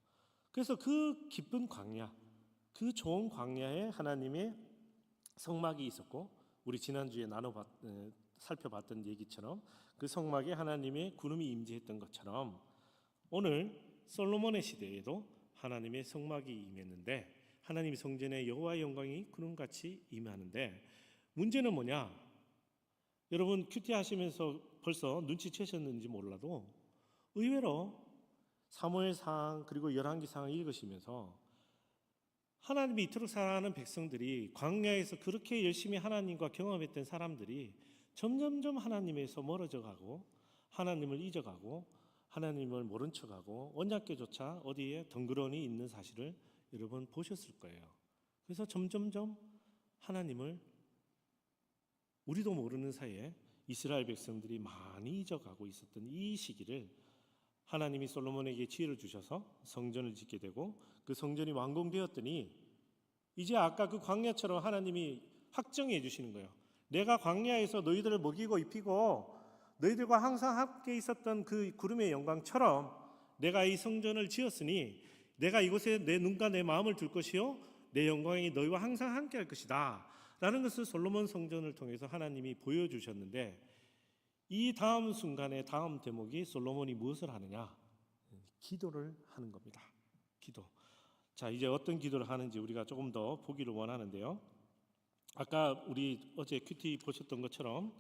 그래서 그 기쁜 광야, 그 좋은 광야에 하나님의 성막이 있었고, 우리 지난주에 살펴봤던 얘기처럼 그 성막에 하나님의 구름이 임재했던 것처럼 오늘 솔로몬의 시대에도 하나님의 성막이 임했는데, 하나님의 성전에 여호와의 영광이 구름같이 임하는데, 문제는 뭐냐? 여러분 큐티 하시면서 벌써 눈치채셨는지 몰라도 의외로 사무엘상 그리고 열왕기상 읽으시면서 하나님이 이토록 사랑하는 백성들이, 광야에서 그렇게 열심히 하나님과 경험했던 사람들이 점점점 하나님에서 멀어져 가고 하나님을 잊어가고 하나님을 모른 척하고 언약궤조차 어디에 덩그러니 있는 사실을 여러분 보셨을 거예요. 그래서 점점점 하나님을 우리도 모르는 사이에 이스라엘 백성들이 많이 잊어가고 있었던 이 시기를 하나님이 솔로몬에게 지혜를 주셔서 성전을 짓게 되고, 그 성전이 완공되었더니 이제 아까 그 광야처럼 하나님이 확정해 주시는 거예요. 내가 광야에서 너희들을 먹이고 입히고 너희들과 항상 함께 있었던 그 구름의 영광처럼 내가 이 성전을 지었으니 내가 이곳에 내 눈과 내 마음을 둘 것이요 내 영광이 너희와 항상 함께 할 것이다 라는 것을 솔로몬 성전을 통해서 하나님이 보여주셨는데, 이 다음 순간에 다음 대목이 솔로몬이 무엇을 하느냐? 기도를 하는 겁니다. 기도. 자, 이제 어떤 기도를 하는지 우리가 조금 더 보기를 원하는데요. 아까 우리 어제 큐티 보셨던 것처럼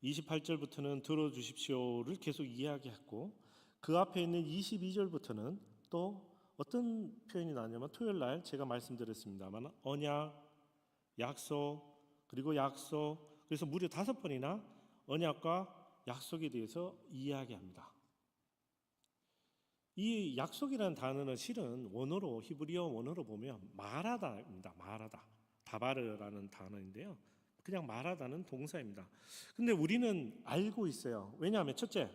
28절부터는 들어주십시오를 계속 이야기했고, 그 앞에 있는 22절부터는 또 어떤 표현이 나왔냐면, 토요일 날 제가 말씀드렸습니다만 언약, 약속, 그리고 약속, 그래서 무려 5번이나 언약과 약속에 대해서 이야기합니다. 이 약속이라는 단어는 실은 원어로, 히브리어 원어로 보면 말하다입니다. 말하다, 다바르라는 단어인데요, 그냥 말하다는 동사입니다. 근데 우리는 알고 있어요. 왜냐하면 첫째,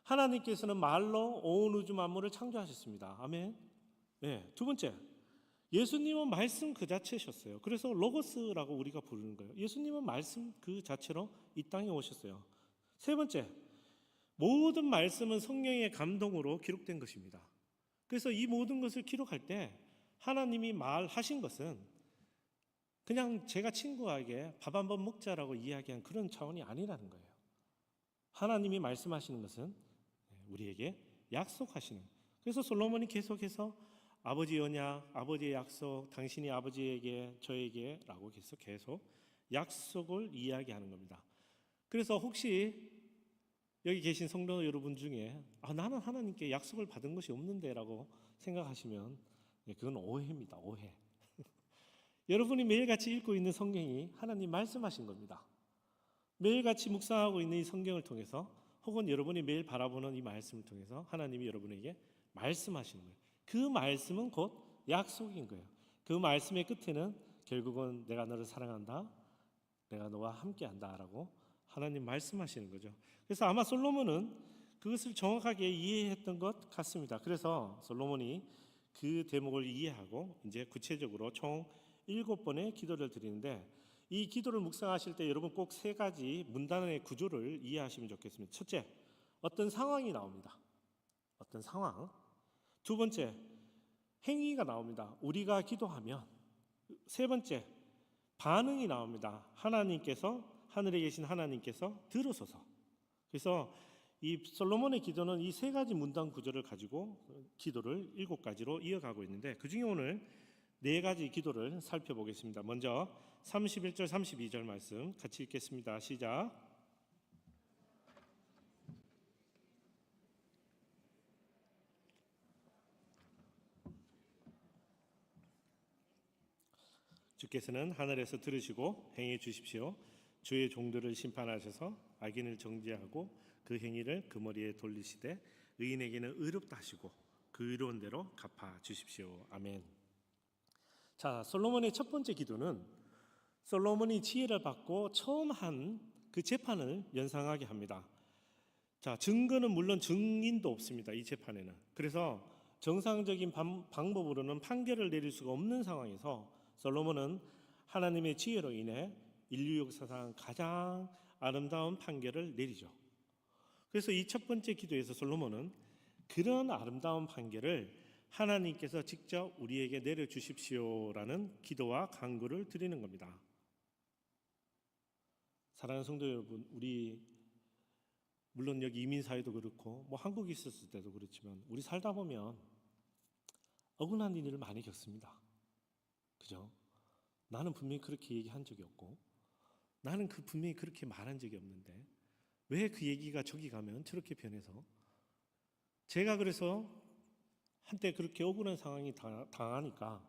하나님께서는 말로 온 우주 만물을 창조하셨습니다. 아멘. 네. 두 번째, 예수님은 말씀 그 자체셨어요. 그래서 로고스라고 우리가 부르는 거예요. 예수님은 말씀 그 자체로 이 땅에 오셨어요. 세 번째, 모든 말씀은 성령의 감동으로 기록된 것입니다. 그래서 이 모든 것을 기록할 때 하나님이 말하신 것은 그냥 제가 친구에게 밥 한번 먹자라고 이야기한 그런 차원이 아니라는 거예요. 하나님이 말씀하시는 것은 우리에게 약속하시는. 그래서 솔로몬이 계속해서 아버지 언약, 아버지의 약속, 당신이 아버지에게 저에게라고 계속 약속을 이야기하는 겁니다. 그래서 혹시 여기 계신 성도 여러분 중에 나는 하나님께 약속을 받은 것이 없는데라고 생각하시면 그건 오해입니다. 오해. 여러분이 매일같이 읽고 있는 성경이 하나님 말씀하신 겁니다. 매일같이 묵상하고 있는 이 성경을 통해서, 혹은 여러분이 매일 바라보는 이 말씀을 통해서 하나님이 여러분에게 말씀하시는 거예요. 그 말씀은 곧 약속인 거예요. 그 말씀의 끝에는 결국은 내가 너를 사랑한다, 내가 너와 함께한다 라고 하나님 말씀하시는 거죠. 그래서 아마 솔로몬은 그것을 정확하게 이해했던 것 같습니다. 그래서 솔로몬이 그 대목을 이해하고 이제 구체적으로 총 7번의 기도를 드리는데, 이 기도를 묵상하실 때 여러분 꼭 3가지 문단의 구조를 이해하시면 좋겠습니다. 첫째, 어떤 상황이 나옵니다. 어떤 상황. 두 번째, 행위가 나옵니다. 우리가 기도하면. 세 번째, 반응이 나옵니다. 하나님께서, 하늘에 계신 하나님께서 들으소서. 그래서 이 솔로몬의 기도는 이 세 가지 문단 구조를 가지고 기도를 7가지로 이어가고 있는데 그중에 오늘 4가지 기도를 살펴보겠습니다. 먼저 31절 32절 말씀 같이 읽겠습니다. 시작. 주께서는 하늘에서 들으시고 행해 주십시오. 주의 종들을 심판하셔서 악인을 정죄하고 그 행위를 그 머리에 돌리시되 의인에게는 의롭다 하시고 그 의로운 대로 갚아 주십시오. 아멘. 자, 솔로몬의 첫 번째 기도는 솔로몬이 지혜를 받고 처음 한 그 재판을 연상하게 합니다. 자, 증거는 물론 증인도 없습니다. 이 재판에는. 그래서 정상적인 방법으로는 판결을 내릴 수가 없는 상황에서 솔로몬은 하나님의 지혜로 인해 인류 역사상 가장 아름다운 판결을 내리죠. 그래서 이 첫 번째 기도에서 솔로몬은 그런 아름다운 판결을 하나님께서 직접 우리에게 내려주십시오라는 기도와 간구를 드리는 겁니다. 사랑하는 성도 여러분, 우리 물론 여기 이민사회도 그렇고 뭐 한국에 있었을 때도 그렇지만 우리 살다 보면 억울한 일을 많이 겪습니다. 그죠? 나는 분명히 그렇게 얘기한 적이 없고 나는 분명히 그렇게 말한 적이 없는데 왜 그 얘기가 저기 가면 저렇게 변해서 제가 그래서 한때 그렇게 억울한 상황이 당하니까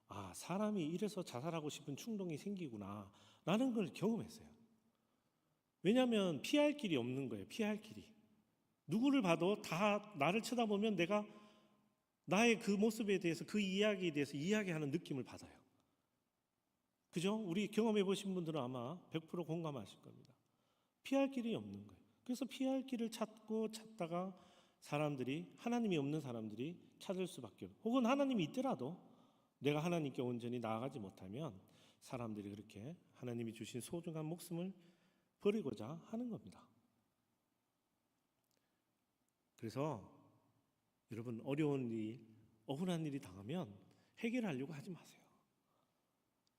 아, 사람이 이래서 자살하고 싶은 충동이 생기구나 라는 걸 경험했어요. 왜냐하면 피할 길이 없는 거예요. 피할 길이. 누구를 봐도 다 나를 쳐다보면 내가 나의 그 모습에 대해서 그 이야기에 대해서 이야기하는 느낌을 받아요. 그죠? 우리 경험해 보신 분들은 아마 100% 공감하실 겁니다. 피할 길이 없는 거예요. 그래서 피할 길을 찾다가 사람들이 하나님이 없는 사람들이 찾을 수밖에 없고 혹은 하나님이 있더라도 내가 하나님께 온전히 나아가지 못하면 사람들이 그렇게 하나님이 주신 소중한 목숨을 버리고자 하는 겁니다. 그래서 여러분 어려운 일, 억울한 일이 당하면 해결하려고 하지 마세요.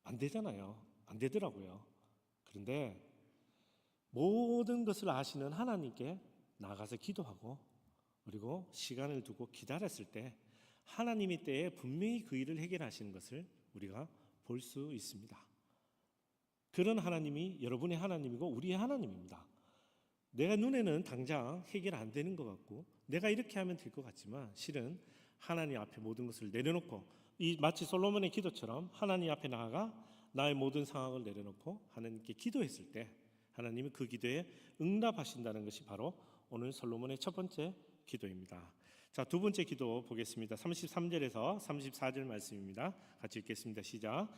안 되잖아요. 안 되더라고요. 그런데 모든 것을 아시는 하나님께 나가서 기도하고 그리고 시간을 두고 기다렸을 때 하나님의 때에 분명히 그 일을 해결하시는 것을 우리가 볼 수 있습니다. 그런 하나님이 여러분의 하나님이고 우리의 하나님입니다. 내가 눈에는 당장 해결 안 되는 것 같고 내가 이렇게 하면 될 것 같지만 실은 하나님 앞에 모든 것을 내려놓고 마치 솔로몬의 기도처럼 하나님 앞에 나아가 나의 모든 상황을 내려놓고 하나님께 기도했을 때 하나님이 그 기도에 응답하신다는 것이 바로 오늘 솔로몬의 첫 번째 기도입니다. 자, 두 번째 기도 보겠습니다. 33절에서 34절 말씀입니다. 같이 읽겠습니다. 시작.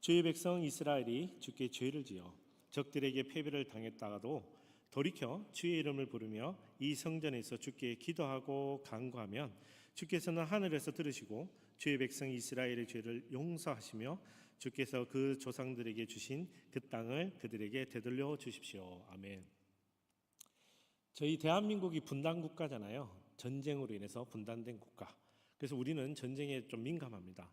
주의 백성 이스라엘이 주께 죄를 지어 적들에게 패배를 당했다가도 돌이켜 주의 이름을 부르며 이 성전에서 주께 기도하고 간구하면 주께서는 하늘에서 들으시고 주의 백성 이스라엘의 죄를 용서하시며 주께서 그 조상들에게 주신 그 땅을 그들에게 되돌려 주십시오. 아멘. 저희 대한민국이 분단 국가잖아요. 전쟁으로 인해서 분단된 국가. 그래서 우리는 전쟁에 좀 민감합니다.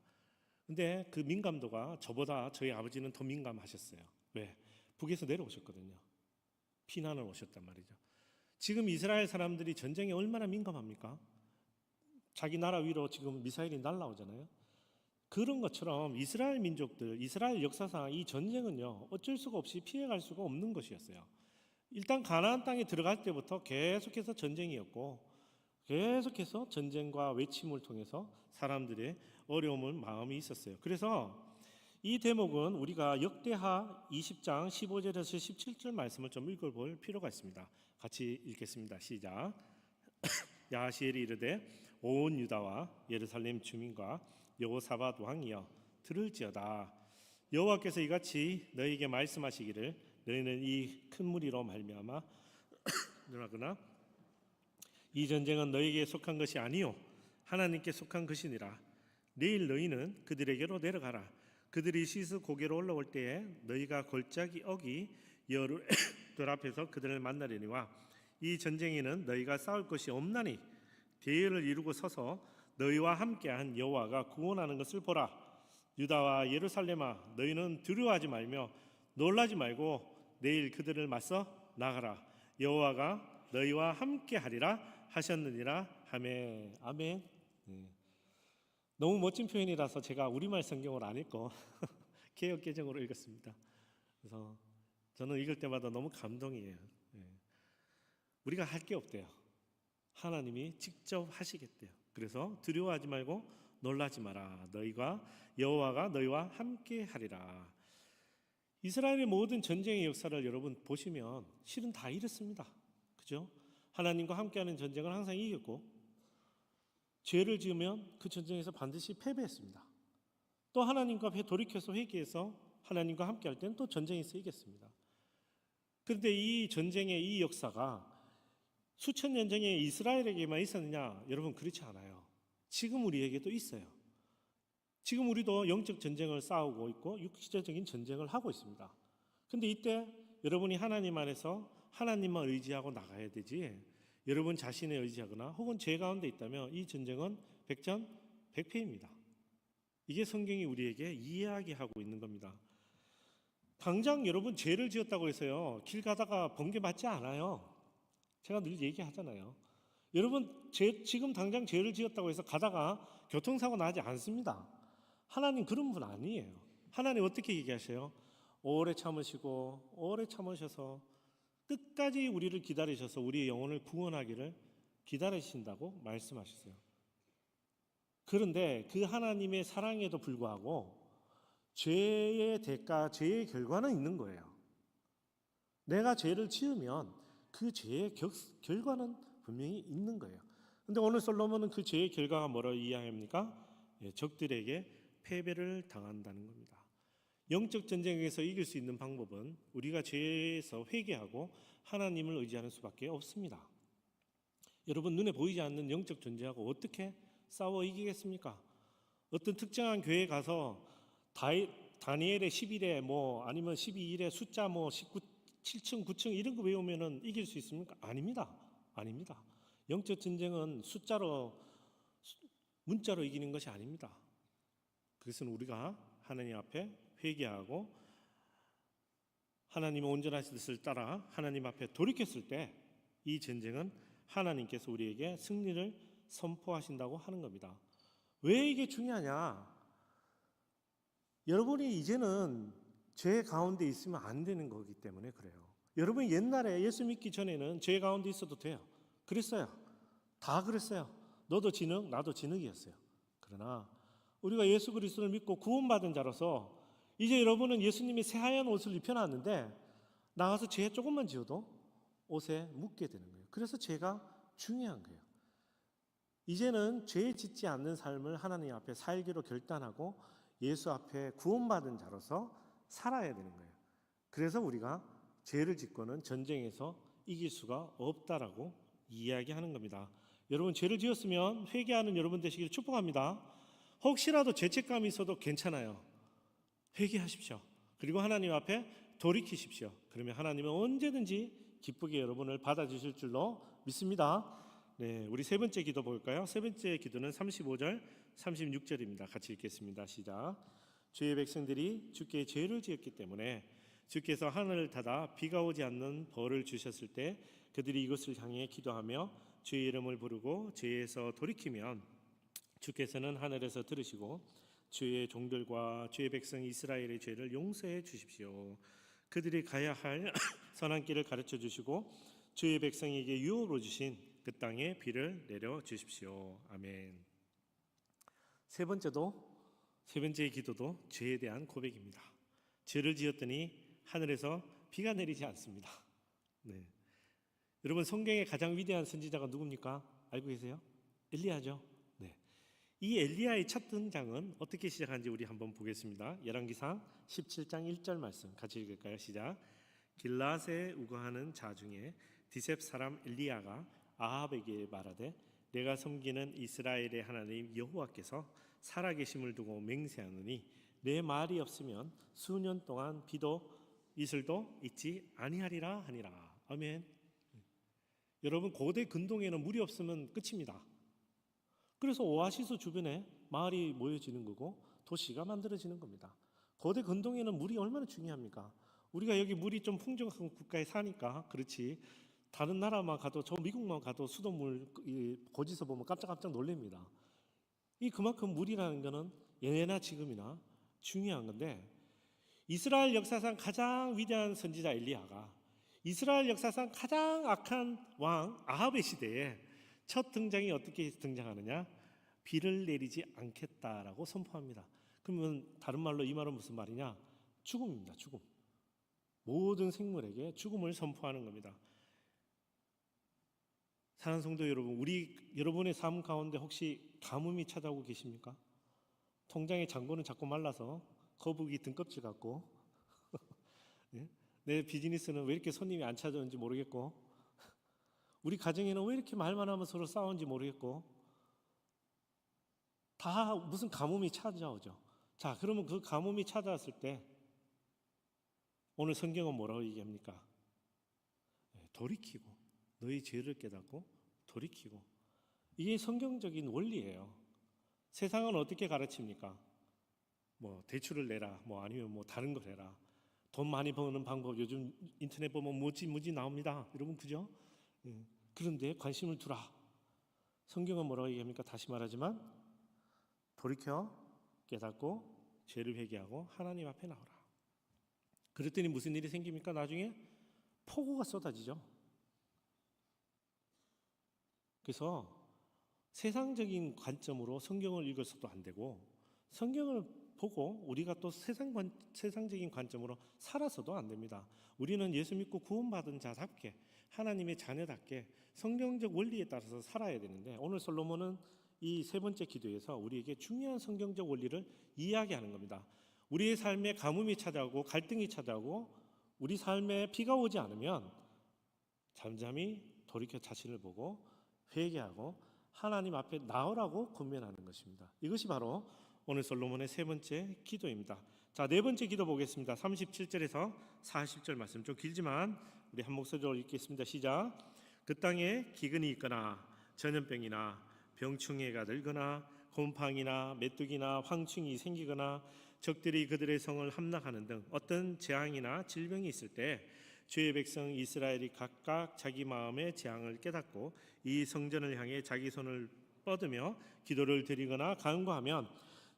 근데 그 민감도가 저보다 저희 아버지는 더 민감하셨어요. 왜? 북에서 내려오셨거든요. 피난을 오셨단 말이죠. 지금 이스라엘 사람들이 전쟁에 얼마나 민감합니까? 자기 나라 위로 지금 미사일이 날아오잖아요. 그런 것처럼 이스라엘 민족들, 이스라엘 역사상 이 전쟁은요 어쩔 수가 없이 피해갈 수가 없는 것이었어요. 일단 가나안 땅에 들어갈 때부터 계속해서 전쟁이었고 계속해서 전쟁과 외침을 통해서 사람들의 어려움을 마음이 있었어요. 그래서 이 대목은 우리가 역대하 20장 15절에서 17절 말씀을 좀 읽어볼 필요가 있습니다. 같이 읽겠습니다. 시작. 야하시엘이 이르되 온 유다와 예루살렘 주민과 여호사밧 왕이여 들을지어다. 여호와께서 이같이 너희에게 말씀하시기를 너희는 이 큰 무리로 말미암아 그러나 이 전쟁은 너희에게 속한 것이 아니요 하나님께 속한 것이니라. 내일 너희는 그들에게로 내려가라. 그들이 시스 고개로 올라올 때에 너희가 골짜기 어기 여루들 앞에서 그들을 만나려니와 이 전쟁에는 너희가 싸울 것이 없나니 대열을 이루고 서서 너희와 함께한 여호와가 구원하는 것을 보라. 유다와 예루살렘아 너희는 두려워하지 말며 놀라지 말고 내일 그들을 맞서 나가라. 여호와가 너희와 함께 하리라 하셨느니라 하매. 아멘. 네. 너무 멋진 표현이라서 제가 우리말 성경으로 안 읽고 개역 개정으로 읽었습니다. 그래서 저는 읽을 때마다 너무 감동이에요. 네. 우리가 할 게 없대요. 하나님이 직접 하시겠대요. 그래서 두려워하지 말고 놀라지 마라. 여호와가 너희와 함께 하리라. 이스라엘의 모든 전쟁의 역사를 여러분 보시면 실은 다 이렇습니다. 그죠? 하나님과 함께하는 전쟁은 항상 이겼고, 죄를 지으면 그 전쟁에서 반드시 패배했습니다. 또 하나님과 돌이켜서 회개해서 하나님과 함께할 때는 또 전쟁에서 이겼습니다. 그런데 이 전쟁의 이 역사가 수천 년 전에 이스라엘에게만 있었느냐? 여러분, 그렇지 않아요. 지금 우리에게도 있어요. 지금 우리도 영적 전쟁을 싸우고 있고 육체적인 전쟁을 하고 있습니다. 근데 이때 여러분이 하나님 안에서 하나님만 의지하고 나가야 되지, 여러분 자신에 의지하거나 혹은 죄 가운데 있다면 이 전쟁은 백전백패입니다. 이게 성경이 우리에게 이야기하고 있는 겁니다. 당장 여러분 죄를 지었다고 해서요, 길 가다가 번개 맞지 않아요. 제가 늘 얘기하잖아요. 여러분 지금 당장 죄를 지었다고 해서 가다가 교통사고 나지 않습니다. 하나님 그런 분 아니에요. 하나님 어떻게 얘기하셔요? 오래 참으시고 오래 참으셔서 끝까지 우리를 기다리셔서 우리의 영혼을 구원하기를 기다리신다고 말씀하셨어요. 그런데 그 하나님의 사랑에도 불구하고 죄의 대가, 죄의 결과는 있는 거예요. 내가 죄를 지으면 그 죄의 결과는 분명히 있는 거예요. 근데 오늘 솔로몬은 그 죄의 결과가 뭐라고 이야기합니까? 적들에게 패배를 당한다는 겁니다. 영적 전쟁에서 이길 수 있는 방법은 우리가 죄에서 회개하고 하나님을 의지하는 수밖에 없습니다. 여러분, 눈에 보이지 않는 영적 존재하고 어떻게 싸워 이기겠습니까? 어떤 특정한 교회에 가서 다니엘의 11에 아니면 12일에 숫자 19, 7층, 9층 이런 거 외우면은 이길 수 있습니까? 아닙니다. 영적 전쟁은 문자로 이기는 것이 아닙니다. 그것은 우리가 하나님 앞에 회개하고 하나님의 온전하신 뜻을 따라 하나님 앞에 돌이켰을 때 이 전쟁은 하나님께서 우리에게 승리를 선포하신다고 하는 겁니다. 왜 이게 중요하냐? 여러분이 이제는 죄 가운데 있으면 안 되는 거기 때문에 그래요. 여러분이 옛날에 예수 믿기 전에는 죄 가운데 있어도 돼요. 그랬어요. 다 그랬어요. 너도 진흙, 나도 진흙이었어요. 그러나 우리가 예수 그리스도를 믿고 구원받은 자로서 이제 여러분은 예수님이 새하얀 옷을 입혀놨는데 나가서 죄 조금만 지어도 옷에 묻게 되는 거예요. 그래서 죄가 중요한 거예요. 이제는 죄 짓지 않는 삶을 하나님 앞에 살기로 결단하고 예수 앞에 구원받은 자로서 살아야 되는 거예요. 그래서 우리가 죄를 짓고는 전쟁에서 이길 수가 없다라고 이야기하는 겁니다. 여러분, 죄를 지었으면 회개하는 여러분 되시기를 축복합니다. 혹시라도 죄책감이 있어도 괜찮아요. 회개하십시오. 그리고 하나님 앞에 돌이키십시오. 그러면 하나님은 언제든지 기쁘게 여러분을 받아주실 줄로 믿습니다. 네, 우리 세 번째 기도 볼까요? 세 번째 기도는 35절, 36절입니다. 같이 읽겠습니다. 시작. 주의 백성들이 주께 죄를 지었기 때문에 주께서 하늘을 닫아 비가 오지 않는 벌을 주셨을 때 그들이 이것을 향해 기도하며 주의 이름을 부르고 죄에서 돌이키면 주께서는 하늘에서 들으시고 주의 종들과 주의 백성 이스라엘의 죄를 용서해 주십시오. 그들이 가야 할 선한 길을 가르쳐 주시고 주의 백성에게 유업으로 주신 그 땅에 비를 내려 주십시오. 아멘. 세 번째 기도도 죄에 대한 고백입니다. 죄를 지었더니 하늘에서 비가 내리지 않습니다. 네. 여러분, 성경의 가장 위대한 선지자가 누굽니까? 알고 계세요? 엘리야죠. 네. 이 엘리야의 첫 등장은 어떻게 시작하는지 우리 한번 보겠습니다. 열왕기상 17장 1절 말씀 같이 읽을까요? 시작. 길라앗에 우거하는 자 중에 디셉 사람 엘리야가 아합에게 말하되 내가 섬기는 이스라엘의 하나님 여호와께서 살아계심을 두고 맹세하노니 내 말이 없으면 수년 동안 비도 이슬도 있지 아니하리라 하니라. 아멘. 여러분, 고대 근동에는 물이 없으면 끝입니다. 그래서 오아시스 주변에 마을이 모여지는 거고 도시가 만들어지는 겁니다. 고대 근동에는 물이 얼마나 중요합니까? 우리가 여기 물이 좀 풍족한 국가에 사니까 그렇지, 다른 나라만 가도 저 미국만 가도 수돗물 고지서 보면 깜짝깜짝 놀랍니다. 이 그만큼 물이라는 거는 예나 지금이나 중요한 건데 이스라엘 역사상 가장 위대한 선지자 엘리야가 이스라엘 역사상 가장 악한 왕 아합의 시대에 첫 등장이 어떻게 등장하느냐? 비를 내리지 않겠다라고 선포합니다. 그러면 다른 말로 이 말은 무슨 말이냐? 죽음입니다. 죽음. 모든 생물에게 죽음을 선포하는 겁니다. 사랑하는 성도 여러분, 여러분의 삶 가운데 혹시 가뭄이 찾아오고 계십니까? 통장의 잔고는 자꾸 말라서 거북이 등껍질 같고 예? 내 비즈니스는 왜 이렇게 손님이 안 찾아오는지 모르겠고 우리 가정에는 왜 이렇게 말만 하면 서로 싸우는지 모르겠고 다 무슨 가뭄이 찾아오죠. 자, 그러면 그 가뭄이 찾아왔을 때 오늘 성경은 뭐라고 얘기합니까? 돌이키고 너희 죄를 깨닫고 돌이키고 이게 성경적인 원리예요. 세상은 어떻게 가르칩니까? 뭐 대출을 내라, 뭐 아니면 뭐 다른 걸 해라. 돈 많이 버는 방법 요즘 인터넷 보면 무지 나옵니다. 여러분 그죠? 그런데 관심을 두라. 성경은 뭐라고 얘기합니까? 다시 말하지만 돌이켜 깨닫고 죄를 회개하고 하나님 앞에 나오라. 그랬더니 무슨 일이 생깁니까? 나중에 폭우가 쏟아지죠. 그래서 세상적인 관점으로 성경을 읽어서도 안 되고 성경을 보고 우리가 또 세상적인 관점으로 살아서도 안 됩니다. 우리는 예수 믿고 구원받은 자답게 하나님의 자녀답게 성경적 원리에 따라서 살아야 되는데 오늘 솔로몬은 이 세 번째 기도에서 우리에게 중요한 성경적 원리를 이야기하는 겁니다. 우리의 삶에 가뭄이 찾아오고 갈등이 찾아오고 우리 삶에 비가 오지 않으면 잠잠히 돌이켜 자신을 보고 회개하고 하나님 앞에 나오라고 권면하는 것입니다. 이것이 바로 오늘 솔로몬의 세 번째 기도입니다. 자, 네 번째 기도 보겠습니다. 37절에서 40절 말씀 좀 길지만 우리 한 목소리로 읽겠습니다. 시작. 그 땅에 기근이 있거나 전염병이나 병충해가 들거나 곰팡이나 메뚜기나 황충이 생기거나 적들이 그들의 성을 함락하는 등 어떤 재앙이나 질병이 있을 때 주의 백성 이스라엘이 각각 자기 마음의 재앙을 깨닫고 이 성전을 향해 자기 손을 뻗으며 기도를 드리거나 간구하면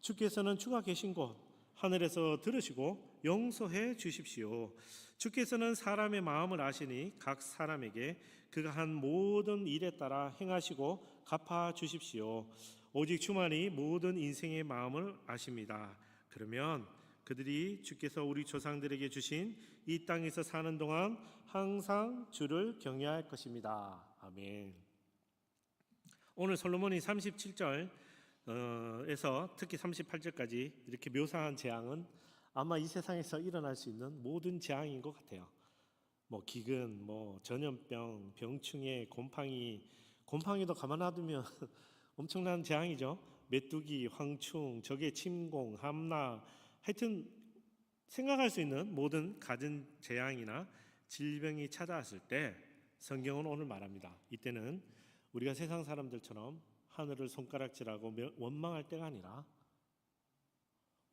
주께서는 주가 계신 곳 하늘에서 들으시고 용서해 주십시오. 주께서는 사람의 마음을 아시니 각 사람에게 그가 한 모든 일에 따라 행하시고 갚아 주십시오. 오직 주만이 모든 인생의 마음을 아십니다. 그러면 그들이 주께서 우리 조상들에게 주신 이 땅에서 사는 동안 항상 주를 경외할 것입니다. 아멘. 오늘 솔로몬이 37절에서 특히 38절까지 이렇게 묘사한 재앙은 아마 이 세상에서 일어날 수 있는 모든 재앙인 것 같아요. 뭐 기근, 뭐 전염병, 병충해, 곰팡이도 가만 놔두면 엄청난 재앙이죠. 메뚜기, 황충, 적의 침공, 함락, 하여튼 생각할 수 있는 모든 갖은 재앙이나 질병이 찾아왔을 때 성경은 오늘 말합니다. 이때는 우리가 세상 사람들처럼 하늘을 손가락질하고 원망할 때가 아니라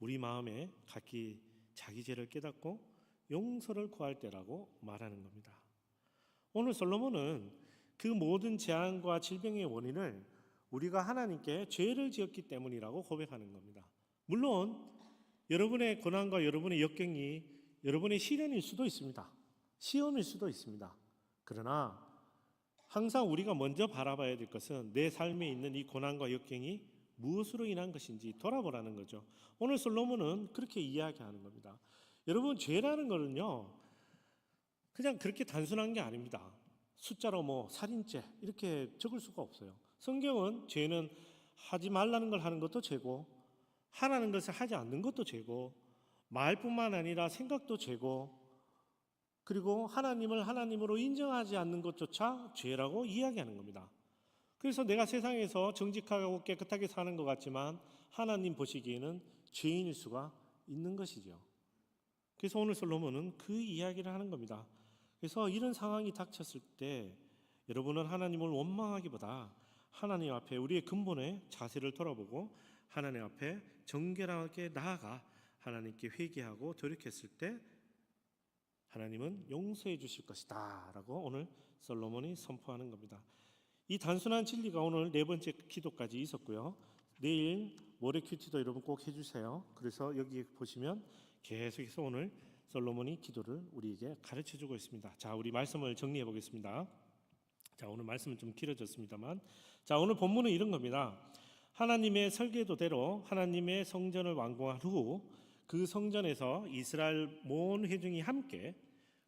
우리 마음에 각기 자기 죄를 깨닫고 용서를 구할 때라고 말하는 겁니다. 오늘 솔로몬은 그 모든 재앙과 질병의 원인을 우리가 하나님께 죄를 지었기 때문이라고 고백하는 겁니다. 물론 여러분의 고난과 여러분의 역경이 여러분의 시련일 수도 있습니다. 시험일 수도 있습니다. 그러나 항상 우리가 먼저 바라봐야 될 것은 내 삶에 있는 이 고난과 역경이 무엇으로 인한 것인지 돌아보라는 거죠. 오늘 솔로몬은 그렇게 이야기하는 겁니다. 여러분, 죄라는 거는요 그냥 그렇게 단순한 게 아닙니다. 숫자로 뭐 살인죄 이렇게 적을 수가 없어요. 성경은 죄는 하지 말라는 걸 하는 것도 죄고 하라는 것을 하지 않는 것도 죄고 말뿐만 아니라 생각도 죄고 그리고 하나님을 하나님으로 인정하지 않는 것조차 죄라고 이야기하는 겁니다. 그래서 내가 세상에서 정직하고 깨끗하게 사는 것 같지만 하나님 보시기에는 죄인일 수가 있는 것이죠. 그래서 오늘 솔로몬은 그 이야기를 하는 겁니다. 그래서 이런 상황이 닥쳤을 때 여러분은 하나님을 원망하기보다 하나님 앞에 우리의 근본의 자세를 돌아보고 하나님 앞에 정결하게 나아가 하나님께 회개하고 돌이켰을 때 하나님은 용서해 주실 것이다 라고 오늘 솔로몬이 선포하는 겁니다. 이 단순한 진리가 오늘 네 번째 기도까지 있었고요. 내일 모레 큐티도 여러분 꼭 해주세요. 그래서 여기 보시면 계속해서 오늘 솔로몬이 기도를 우리에게 가르쳐주고 있습니다. 자, 우리 말씀을 정리해 보겠습니다. 자, 오늘 말씀은 좀 길어졌습니다만, 자, 오늘 본문은 이런 겁니다. 하나님의 설계도대로 하나님의 성전을 완공한 후 그 성전에서 이스라엘 모든 회중이 함께,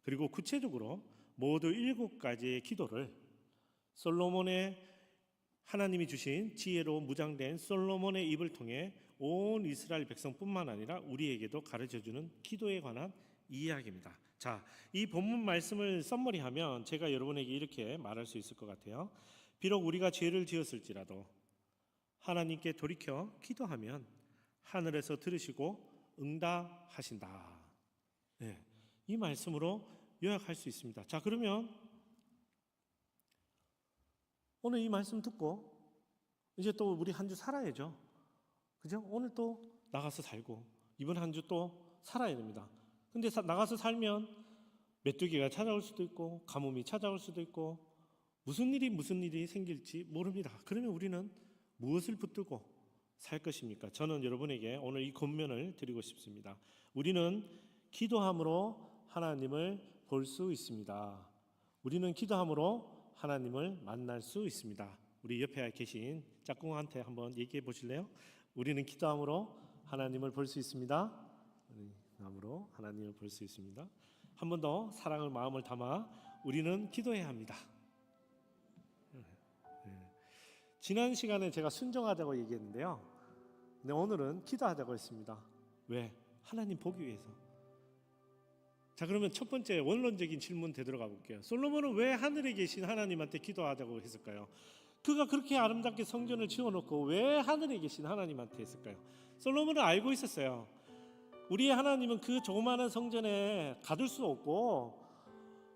그리고 구체적으로 모두 7가지의 기도를 솔로몬의 하나님이 주신 지혜로 무장된 솔로몬의 입을 통해 온 이스라엘 백성뿐만 아니라 우리에게도 가르쳐주는 기도에 관한 이야기입니다. 자, 이 본문 말씀을 썸머리하면 제가 여러분에게 이렇게 말할 수 있을 것 같아요. 비록 우리가 죄를 지었을지라도 하나님께 돌이켜 기도하면 하늘에서 들으시고 응답하신다. 네, 이 말씀으로 요약할 수 있습니다. 자, 그러면 오늘 이 말씀 듣고 이제 또 우리 한 주 살아야죠. 그죠? 오늘 또 나가서 살고 이번 한 주 또 살아야 됩니다. 근데 나가서 살면 메뚜기가 찾아올 수도 있고 가뭄이 찾아올 수도 있고 무슨 일이 생길지 모릅니다. 그러면 우리는 무엇을 붙들고 살 것입니까? 저는 여러분에게 오늘 이 권면을 드리고 싶습니다. 우리는 기도함으로 하나님을 볼 수 있습니다. 우리는 기도함으로 하나님을 만날 수 있습니다. 우리 옆에 계신 짝꿍한테 한번 얘기해 보실래요? 우리는 기도함으로 하나님을 볼 수 있습니다. 기도함으로 하나님을 볼 수 있습니다. 한 번 더 사랑을 마음을 담아 우리는 기도해야 합니다. 지난 시간에 제가 순종하자고 얘기했는데요. 근데 오늘은 기도하자고 했습니다. 왜? 하나님 보기 위해서. 자, 그러면 첫 번째 원론적인 질문 되돌아가 볼게요. 솔로몬은 왜 하늘에 계신 하나님한테 기도하자고 했을까요? 그가 그렇게 아름답게 성전을 지어놓고 왜 하늘에 계신 하나님한테 했을까요? 솔로몬은 알고 있었어요. 우리의 하나님은 그 조그마한 성전에 가둘 수 없고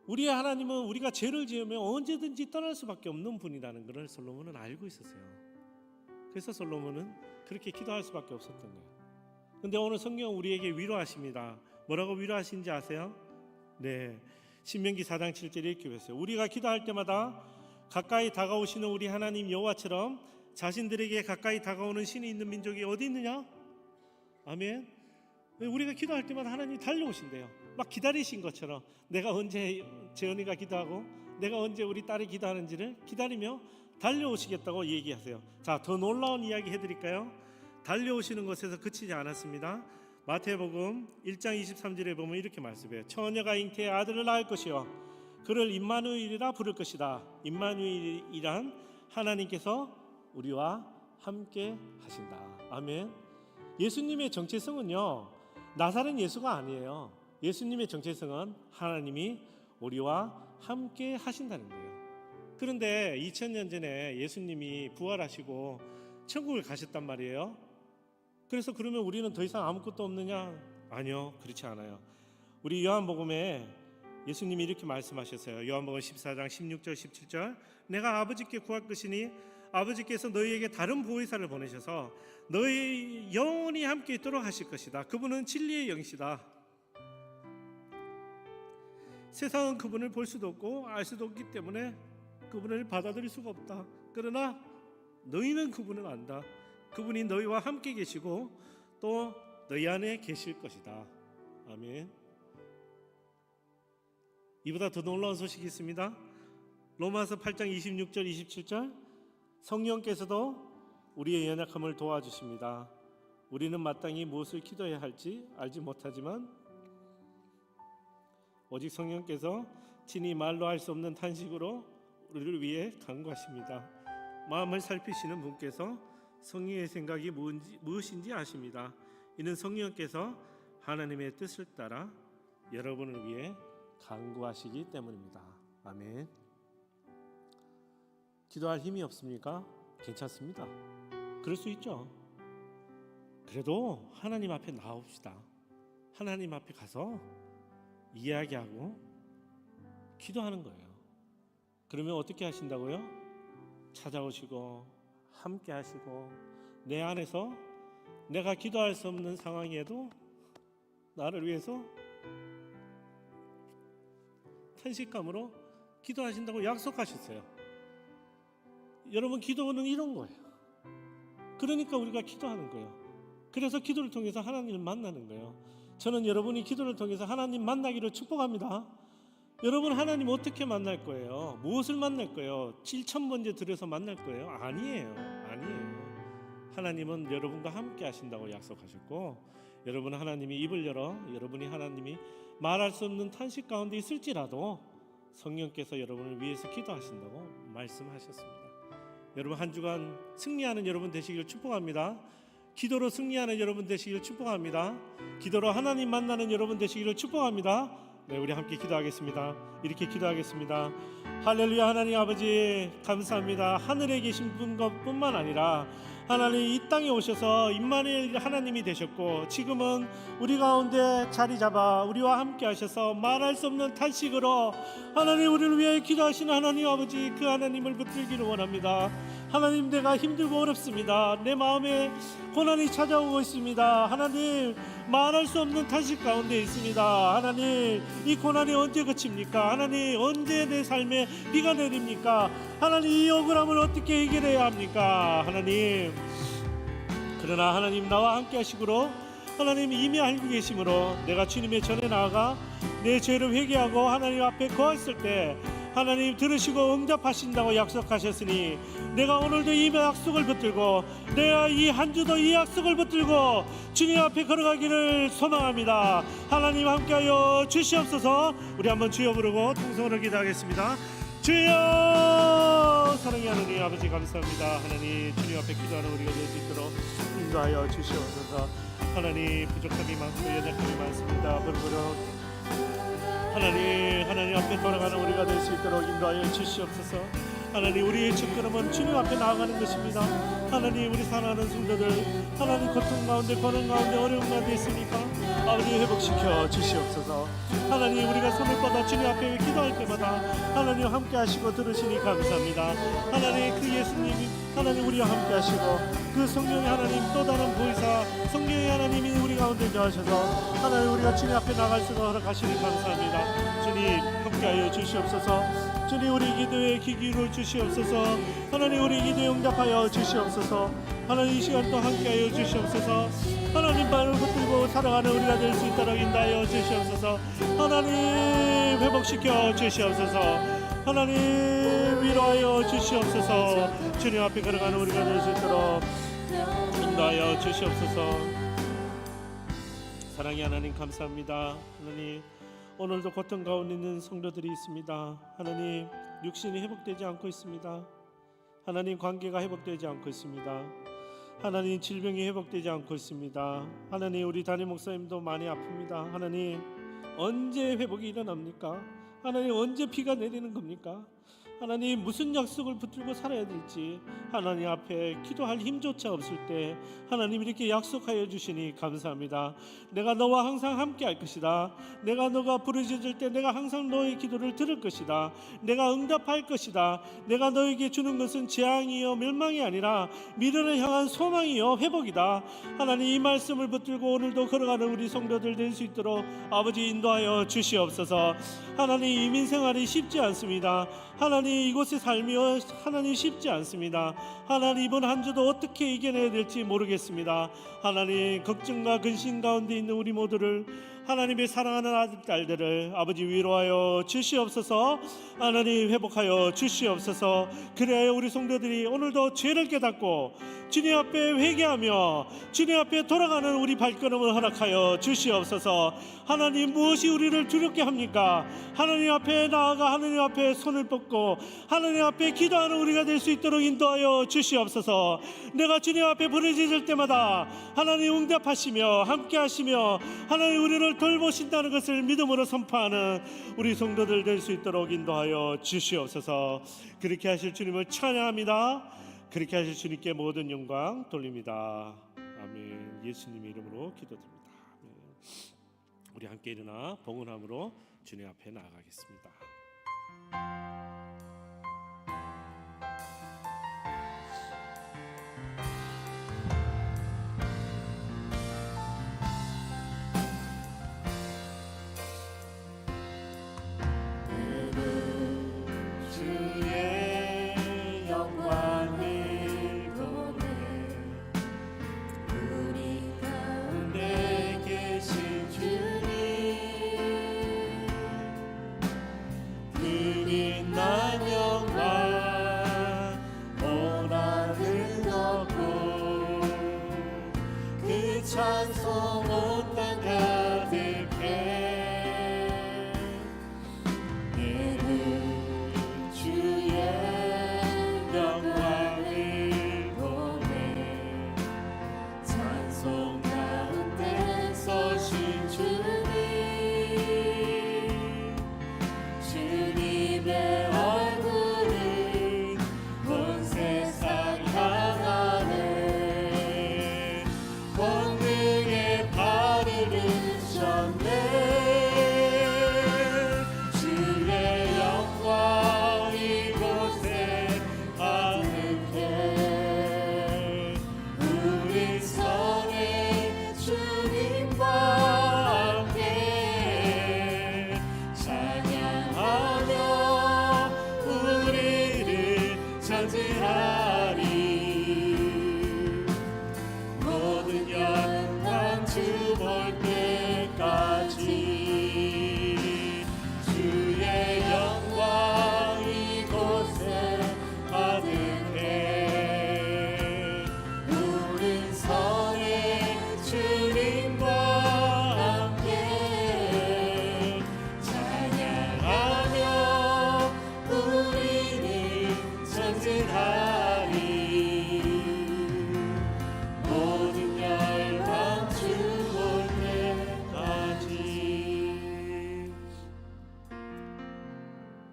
우리의 하나님은 우리가 죄를 지으면 언제든지 떠날 수밖에 없는 분이라는 것을 솔로몬은 알고 있었어요. 그래서 솔로몬은 그렇게 기도할 수밖에 없었던 거예요. 근데 오늘 성경은 우리에게 위로하십니다. 뭐라고 위로하신지 아세요? 네, 신명기 4장 7절에 이렇게 했어요. 우리가 기도할 때마다 가까이 다가오시는 우리 하나님 여호와처럼 자신들에게 가까이 다가오는 신이 있는 민족이 어디 있느냐? 아멘. 우리가 기도할 때마다 하나님이 달려오신대요. 막 기다리신 것처럼 내가 언제 재현이가 기도하고 내가 언제 우리 딸이 기도하는지를 기다리며 달려오시겠다고 얘기하세요. 자, 더 놀라운 이야기 해드릴까요? 달려오시는 것에서 그치지 않았습니다. 마태복음 1장 23절에 보면 이렇게 말씀해요. 처녀가 잉태의 아들을 낳을 것이요 그를 임마누엘이라 부를 것이다. 임마누엘이란 하나님께서 우리와 함께 하신다. 아멘. 예수님의 정체성은요 나사렛 예수가 아니에요. 예수님의 정체성은 하나님이 우리와 함께 하신다는 거예요. 그런데 2000년 전에 예수님이 부활하시고 천국을 가셨단 말이에요. 그래서 그러면 우리는 더 이상 아무것도 없느냐? 아니요, 그렇지 않아요. 우리 요한복음에 예수님이 이렇게 말씀하셨어요. 요한복음 14장 16절 17절 내가 아버지께 구할 것이니 아버지께서 너희에게 다른 보혜사를 보내셔서 너희 영원히 함께 있도록 하실 것이다. 그분은 진리의 영이시다. 세상은 그분을 볼 수도 없고 알 수도 없기 때문에 그분을 받아들일 수가 없다. 그러나 너희는 그분을 안다. 그분이 너희와 함께 계시고 또 너희 안에 계실 것이다. 아멘. 이보다 더 놀라운 소식이 있습니다. 로마서 8장 26절 27절 성령께서도 우리의 연약함을 도와주십니다. 우리는 마땅히 무엇을 기도해야 할지 알지 못하지만 오직 성령께서 친히 말로 할 수 없는 탄식으로 우리를 위해 간구하십니다. 마음을 살피시는 분께서 성령의 생각이 무엇인지 아십니다. 이는 성령께서 하나님의 뜻을 따라 여러분을 위해 간구하시기 때문입니다. 아멘. 기도할 힘이 없습니까? 괜찮습니다. 그럴 수 있죠. 그래도 하나님 앞에 나옵시다. 하나님 앞에 가서 이야기하고 기도하는 거예요. 그러면 어떻게 하신다고요? 찾아오시고 함께 하시고 내 안에서 내가 기도할 수 없는 상황에도 나를 위해서 탄식감으로 기도하신다고 약속하셨어요. 여러분, 기도는 이런 거예요. 그러니까 우리가 기도하는 거예요. 그래서 기도를 통해서 하나님을 만나는 거예요. 저는 여러분이 기도를 통해서 하나님 만나기를 축복합니다. 여러분, 하나님 어떻게 만날 거예요? 무엇을 만날 거예요? 7,000번째 들여서 만날 거예요? 아니에요. 하나님은 여러분과 함께 하신다고 약속하셨고, 여러분 하나님이 입을 열어 여러분이 하나님이 말할 수 없는 탄식 가운데 있을지라도 성령께서 여러분을 위해서 기도하신다고 말씀하셨습니다. 여러분, 한 주간 승리하는 여러분 되시기를 축복합니다. 기도로 승리하는 여러분 되시기를 축복합니다. 기도로 하나님 만나는 여러분 되시기를 축복합니다. 네, 우리 함께 기도하겠습니다. 이렇게 기도하겠습니다. 할렐루야. 하나님 아버지 감사합니다. 하늘에 계신 분뿐만 아니라 하나님 이 땅에 오셔서 임마누엘 하나님이 되셨고, 지금은 우리 가운데 자리 잡아 우리와 함께 하셔서 말할 수 없는 탄식으로 하나님 우리를 위해 기도하시는 하나님 아버지, 그 하나님을 붙들기를 원합니다. 하나님, 내가 힘들고 어렵습니다. 내 마음에 고난이 찾아오고 있습니다. 하나님, 말할 수 없는 탄식 가운데 있습니다. 하나님, 이 고난이 언제 그칩니까? 하나님, 언제 내 삶에 비가 내립니까? 하나님, 이 억울함을 어떻게 해결해야 합니까? 하나님, 그러나 하나님 나와 함께 하시므로, 하나님 이미 알고 계심으로 내가 주님의 전에 나아가 내 죄를 회개하고 하나님 앞에 거했을 때 하나님 들으시고 응답하신다고 약속하셨으니, 내가 오늘도 이 약속을 붙들고, 내가 이 한 주도 이 약속을 붙들고 주님 앞에 걸어가기를 소망합니다. 하나님 함께하여 주시옵소서. 우리 한번 주여 부르고 통성으로 기도하겠습니다. 주여! 사랑의 하나님 아버지 감사합니다. 하나님, 주님 앞에 기도하는 우리가 될 수 있도록 인도하여 주시옵소서. 하나님, 부족함이 많고 연약함이 많습니다. 부르부르 하나님 앞에 돌아가는 우리가 될 수 있도록 인도하여 주시옵소서. 하나님, 우리의 첫걸음은 주님 앞에 나아가는 것입니다. 하나님, 우리 사랑하는 성도들, 하나님 고통 가운데, 고난 가운데, 어려움 가운데 있으니까 아버지 회복시켜 주시옵소서. 하나님, 우리가 손을 뻗어 주님 앞에 기도할 때마다 하나님 함께 하시고 들으시니 감사합니다. 하나님, 그 예수님이 하나님 우리와 함께 하시고, 그 성령의 하나님 또 다른 보이사 성령의 하나님이 우리 가운데 거하셔서 하나님 우리가 주님 앞에 나갈 수가 허락하시니 감사합니다. 주님 함께하여 주시옵소서. 주님, 우리 기도에 귀 기울여 주시옵소서. 하나님, 우리 기도에 응답하여 주시옵소서. 하나님, 이 시간 또 함께하여 주시옵소서. 하나님, 말을 붙들고 살아가는 우리가 될 수 있도록 인도하여 주시옵소서. 하나님, 회복시켜 주시옵소서. 하나님, 위로하여 주시옵소서. 주님 앞에 걸어가는 우리가 될 수 있도록 인도하여 주시옵소서. 사랑의 하나님 감사합니다. 하나님, 오늘도 고통 가운데 있는 성도들이 있습니다. 하나님, 육신이 회복되지 않고 있습니다. 하나님, 관계가 회복되지 않고 있습니다. 하나님, 질병이 회복되지 않고 있습니다. 하나님, 우리 담임 목사님도 많이 아픕니다. 하나님, 언제 회복이 일어납니까? 하나님, 언제 비가 내리는 겁니까? 하나님, 무슨 약속을 붙들고 살아야 될지 하나님 앞에 기도할 힘조차 없을 때 하나님 이렇게 약속하여 주시니 감사합니다. 내가 너와 항상 함께 할 것이다. 내가 너가 부르짖을 때 내가 항상 너의 기도를 들을 것이다. 내가 응답할 것이다. 내가 너에게 주는 것은 재앙이요 멸망이 아니라 미래를 향한 소망이요 회복이다. 하나님, 이 말씀을 붙들고 오늘도 걸어가는 우리 성도들 될 수 있도록 아버지 인도하여 주시옵소서. 하나님, 이민 생활이 쉽지 않습니다. 하나님, 이곳의 삶이 하나님 쉽지 않습니다. 하나님, 이번 한 주도 어떻게 이겨내야 될지 모르겠습니다. 하나님, 걱정과 근심 가운데 있는 우리 모두를 하나님의 사랑하는 아들 딸들을 아버지 위로하여 주시옵소서. 하나님, 회복하여 주시옵소서. 그래야 우리 성도들이 오늘도 죄를 깨닫고 주님 앞에 회개하며 주님 앞에 돌아가는 우리 발걸음을 허락하여 주시옵소서. 하나님, 무엇이 우리를 두렵게 합니까? 하나님 앞에 나아가 하나님 앞에 손을 뻗고 하나님 앞에 기도하는 우리가 될 수 있도록 인도하여 주시옵소서. 내가 주님 앞에 부르짖을 때마다 하나님 응답하시며 함께 하시며 하나님 우리를 돌보신다는 것을 믿음으로 선포하는 우리 성도들 될 수 있도록 인도하여 주시옵소서. 그렇게 하실 주님을 찬양합니다. 그렇게 하실 주님께 모든 영광 돌립니다. 아멘. 예수님 이름으로 기도드립니다. 아멘. 우리 함께 일어나 봉헌함으로 주님 앞에 나아가겠습니다. 내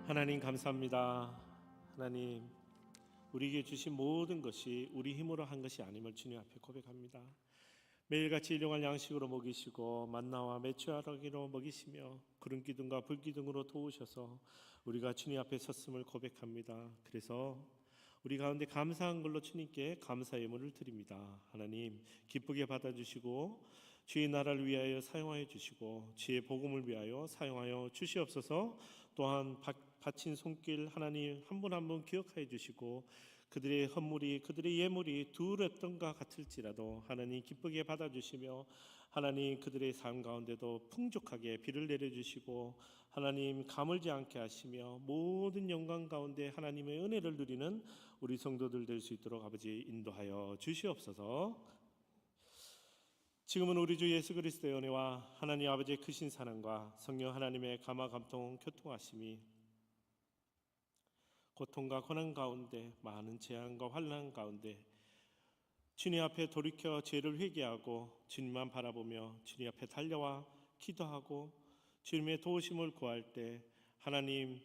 하나님 감사합니다. 하나님, 우리에게 주신 모든 것이 우리 힘으로 한 것이 아님을 주님 앞에 고백합니다. 매일같이 일용할 양식으로 먹이시고 만나와 메추라기로 먹이시며 구름 기둥과 불 기둥으로 도우셔서 우리가 주님 앞에 섰음을 고백합니다. 그래서 우리 가운데 감사한 걸로 주님께 감사 예물을 드립니다. 하나님, 기쁘게 받아주시고 주의 나라를 위하여 사용하여 주시고 주의 복음을 위하여 사용하여 주시옵소서. 또한 바친 손길 하나님 한 분 한 분 기억하여 주시고 그들의 헌물이 그들의 예물이 두렵던가 같을지라도 하나님 기쁘게 받아주시며 하나님 그들의 삶 가운데도 풍족하게 비를 내려주시고 하나님 가물지 않게 하시며 모든 영광 가운데 하나님의 은혜를 누리는 우리 성도들 될 수 있도록 아버지 인도하여 주시옵소서. 지금은 우리 주 예수 그리스도의 은혜와 하나님 아버지의 크신 사랑과 성령 하나님의 감화 감동 교통하심이 고통과 고난 가운데 많은 재앙과 환난 가운데 주님 앞에 돌이켜 죄를 회개하고 주님만 바라보며 주님 앞에 달려와 기도하고 주님의 도우심을 구할 때 하나님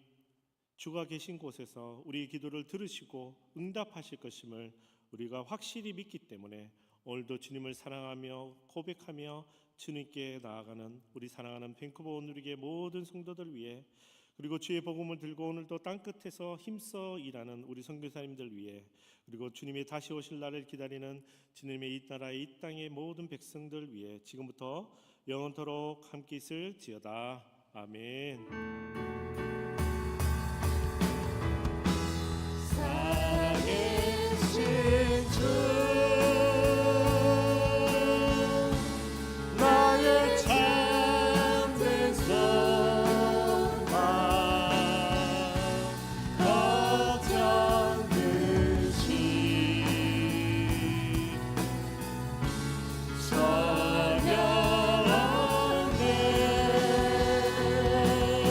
주가 계신 곳에서 우리의 기도를 들으시고 응답하실 것임을 우리가 확실히 믿기 때문에 오늘도 주님을 사랑하며 고백하며 주님께 나아가는 우리 사랑하는 밴쿠버 온누리교회 모든 성도들 위해 그리고 주의 복음을 들고 오늘도 땅끝에서 힘써 일하는 우리 선교사님들 위해 그리고 주님의 다시 오실 날을 기다리는 주님의 이 나라의 이 땅의 모든 백성들 위해 지금부터 영원토록 함께 있을지어다. 아멘. 살아계신 주 나의 참된 소망 걱정 듯이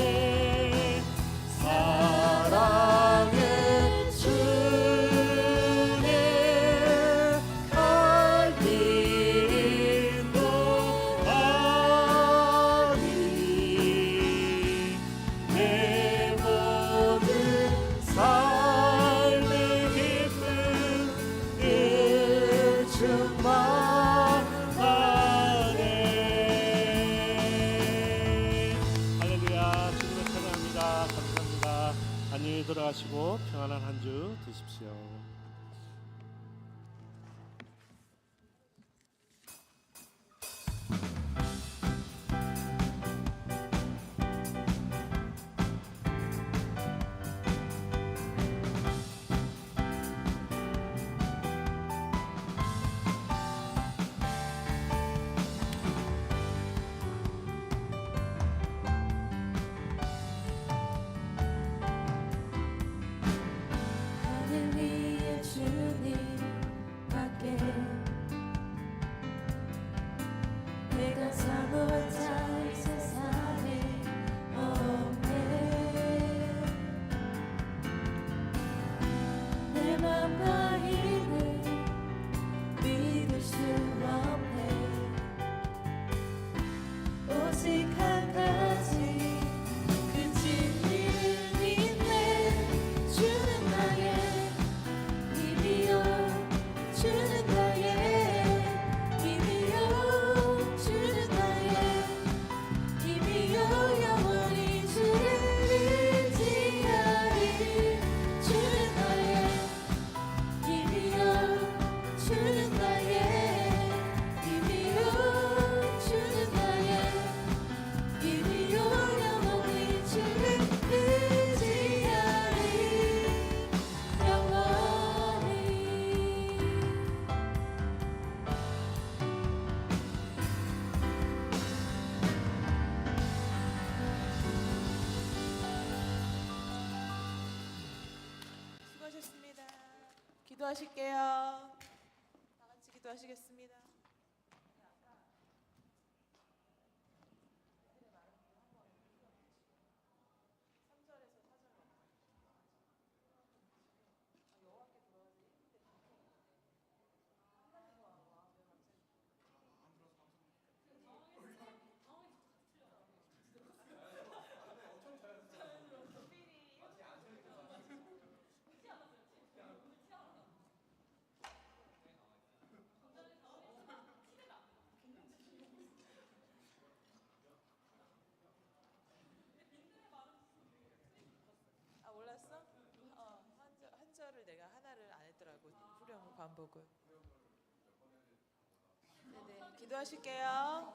전영하네 사랑의 주님 갈 길도 아니 내 모든 삶의 기쁨 일충만하네. 할렐루야. 주님을 찬양합니다. 감사합니다. 안녕히 돌아가시고 평안한 한 주 되십시오. 하늘 위에 주님 밖에 내가 사모할 자 세상에 없네. 내 맘과 힘을 믿을 수 없네. 오직 한 가지 그 진리를 믿네. 주는 나의 힘이요 주는 나의 힘이요 주는 나의 힘이요 영원히 주를 의지하리. 주는 나의 힘이요 주는 나의 힘이요 주는 나의 힘이요 영원히 주를 의지하리. 영원히 수고하셨습니다. 기도하실게요. 다 같이 기도하시겠습니다. 반복을. 네네, 기도하실게요.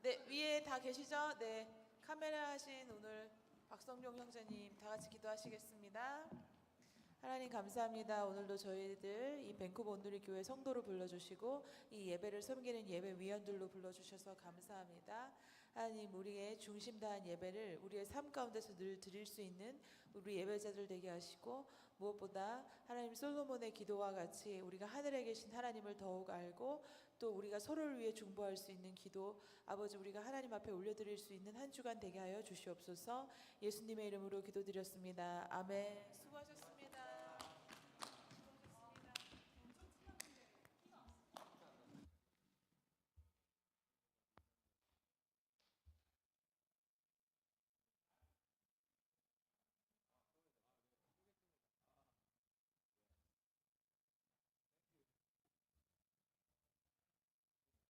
네, 위에 다 계시죠? 네, 카메라 하신 오늘 박성룡 형제님 다 같이 기도하시겠습니다. 하나님 감사합니다. 오늘도 저희들 이 밴쿠버 온누리 교회 성도로 불러주시고 이 예배를 섬기는 예배 위원들로 불러주셔서 감사합니다. 하나님, 우리의 중심 다한 예배를 우리의 삶 가운데서 늘 드릴 수 있는 우리 예배자들 되게 하시고, 무엇보다 하나님 솔로몬의 기도와 같이 우리가 하늘에 계신 하나님을 더욱 알고 또 우리가 서로를 위해 중보할 수 있는 기도, 아버지 우리가 하나님 앞에 올려드릴 수 있는 한 주간 되게 하여 주시옵소서. 예수님의 이름으로 기도드렸습니다. 아멘. 수고하셨습니다.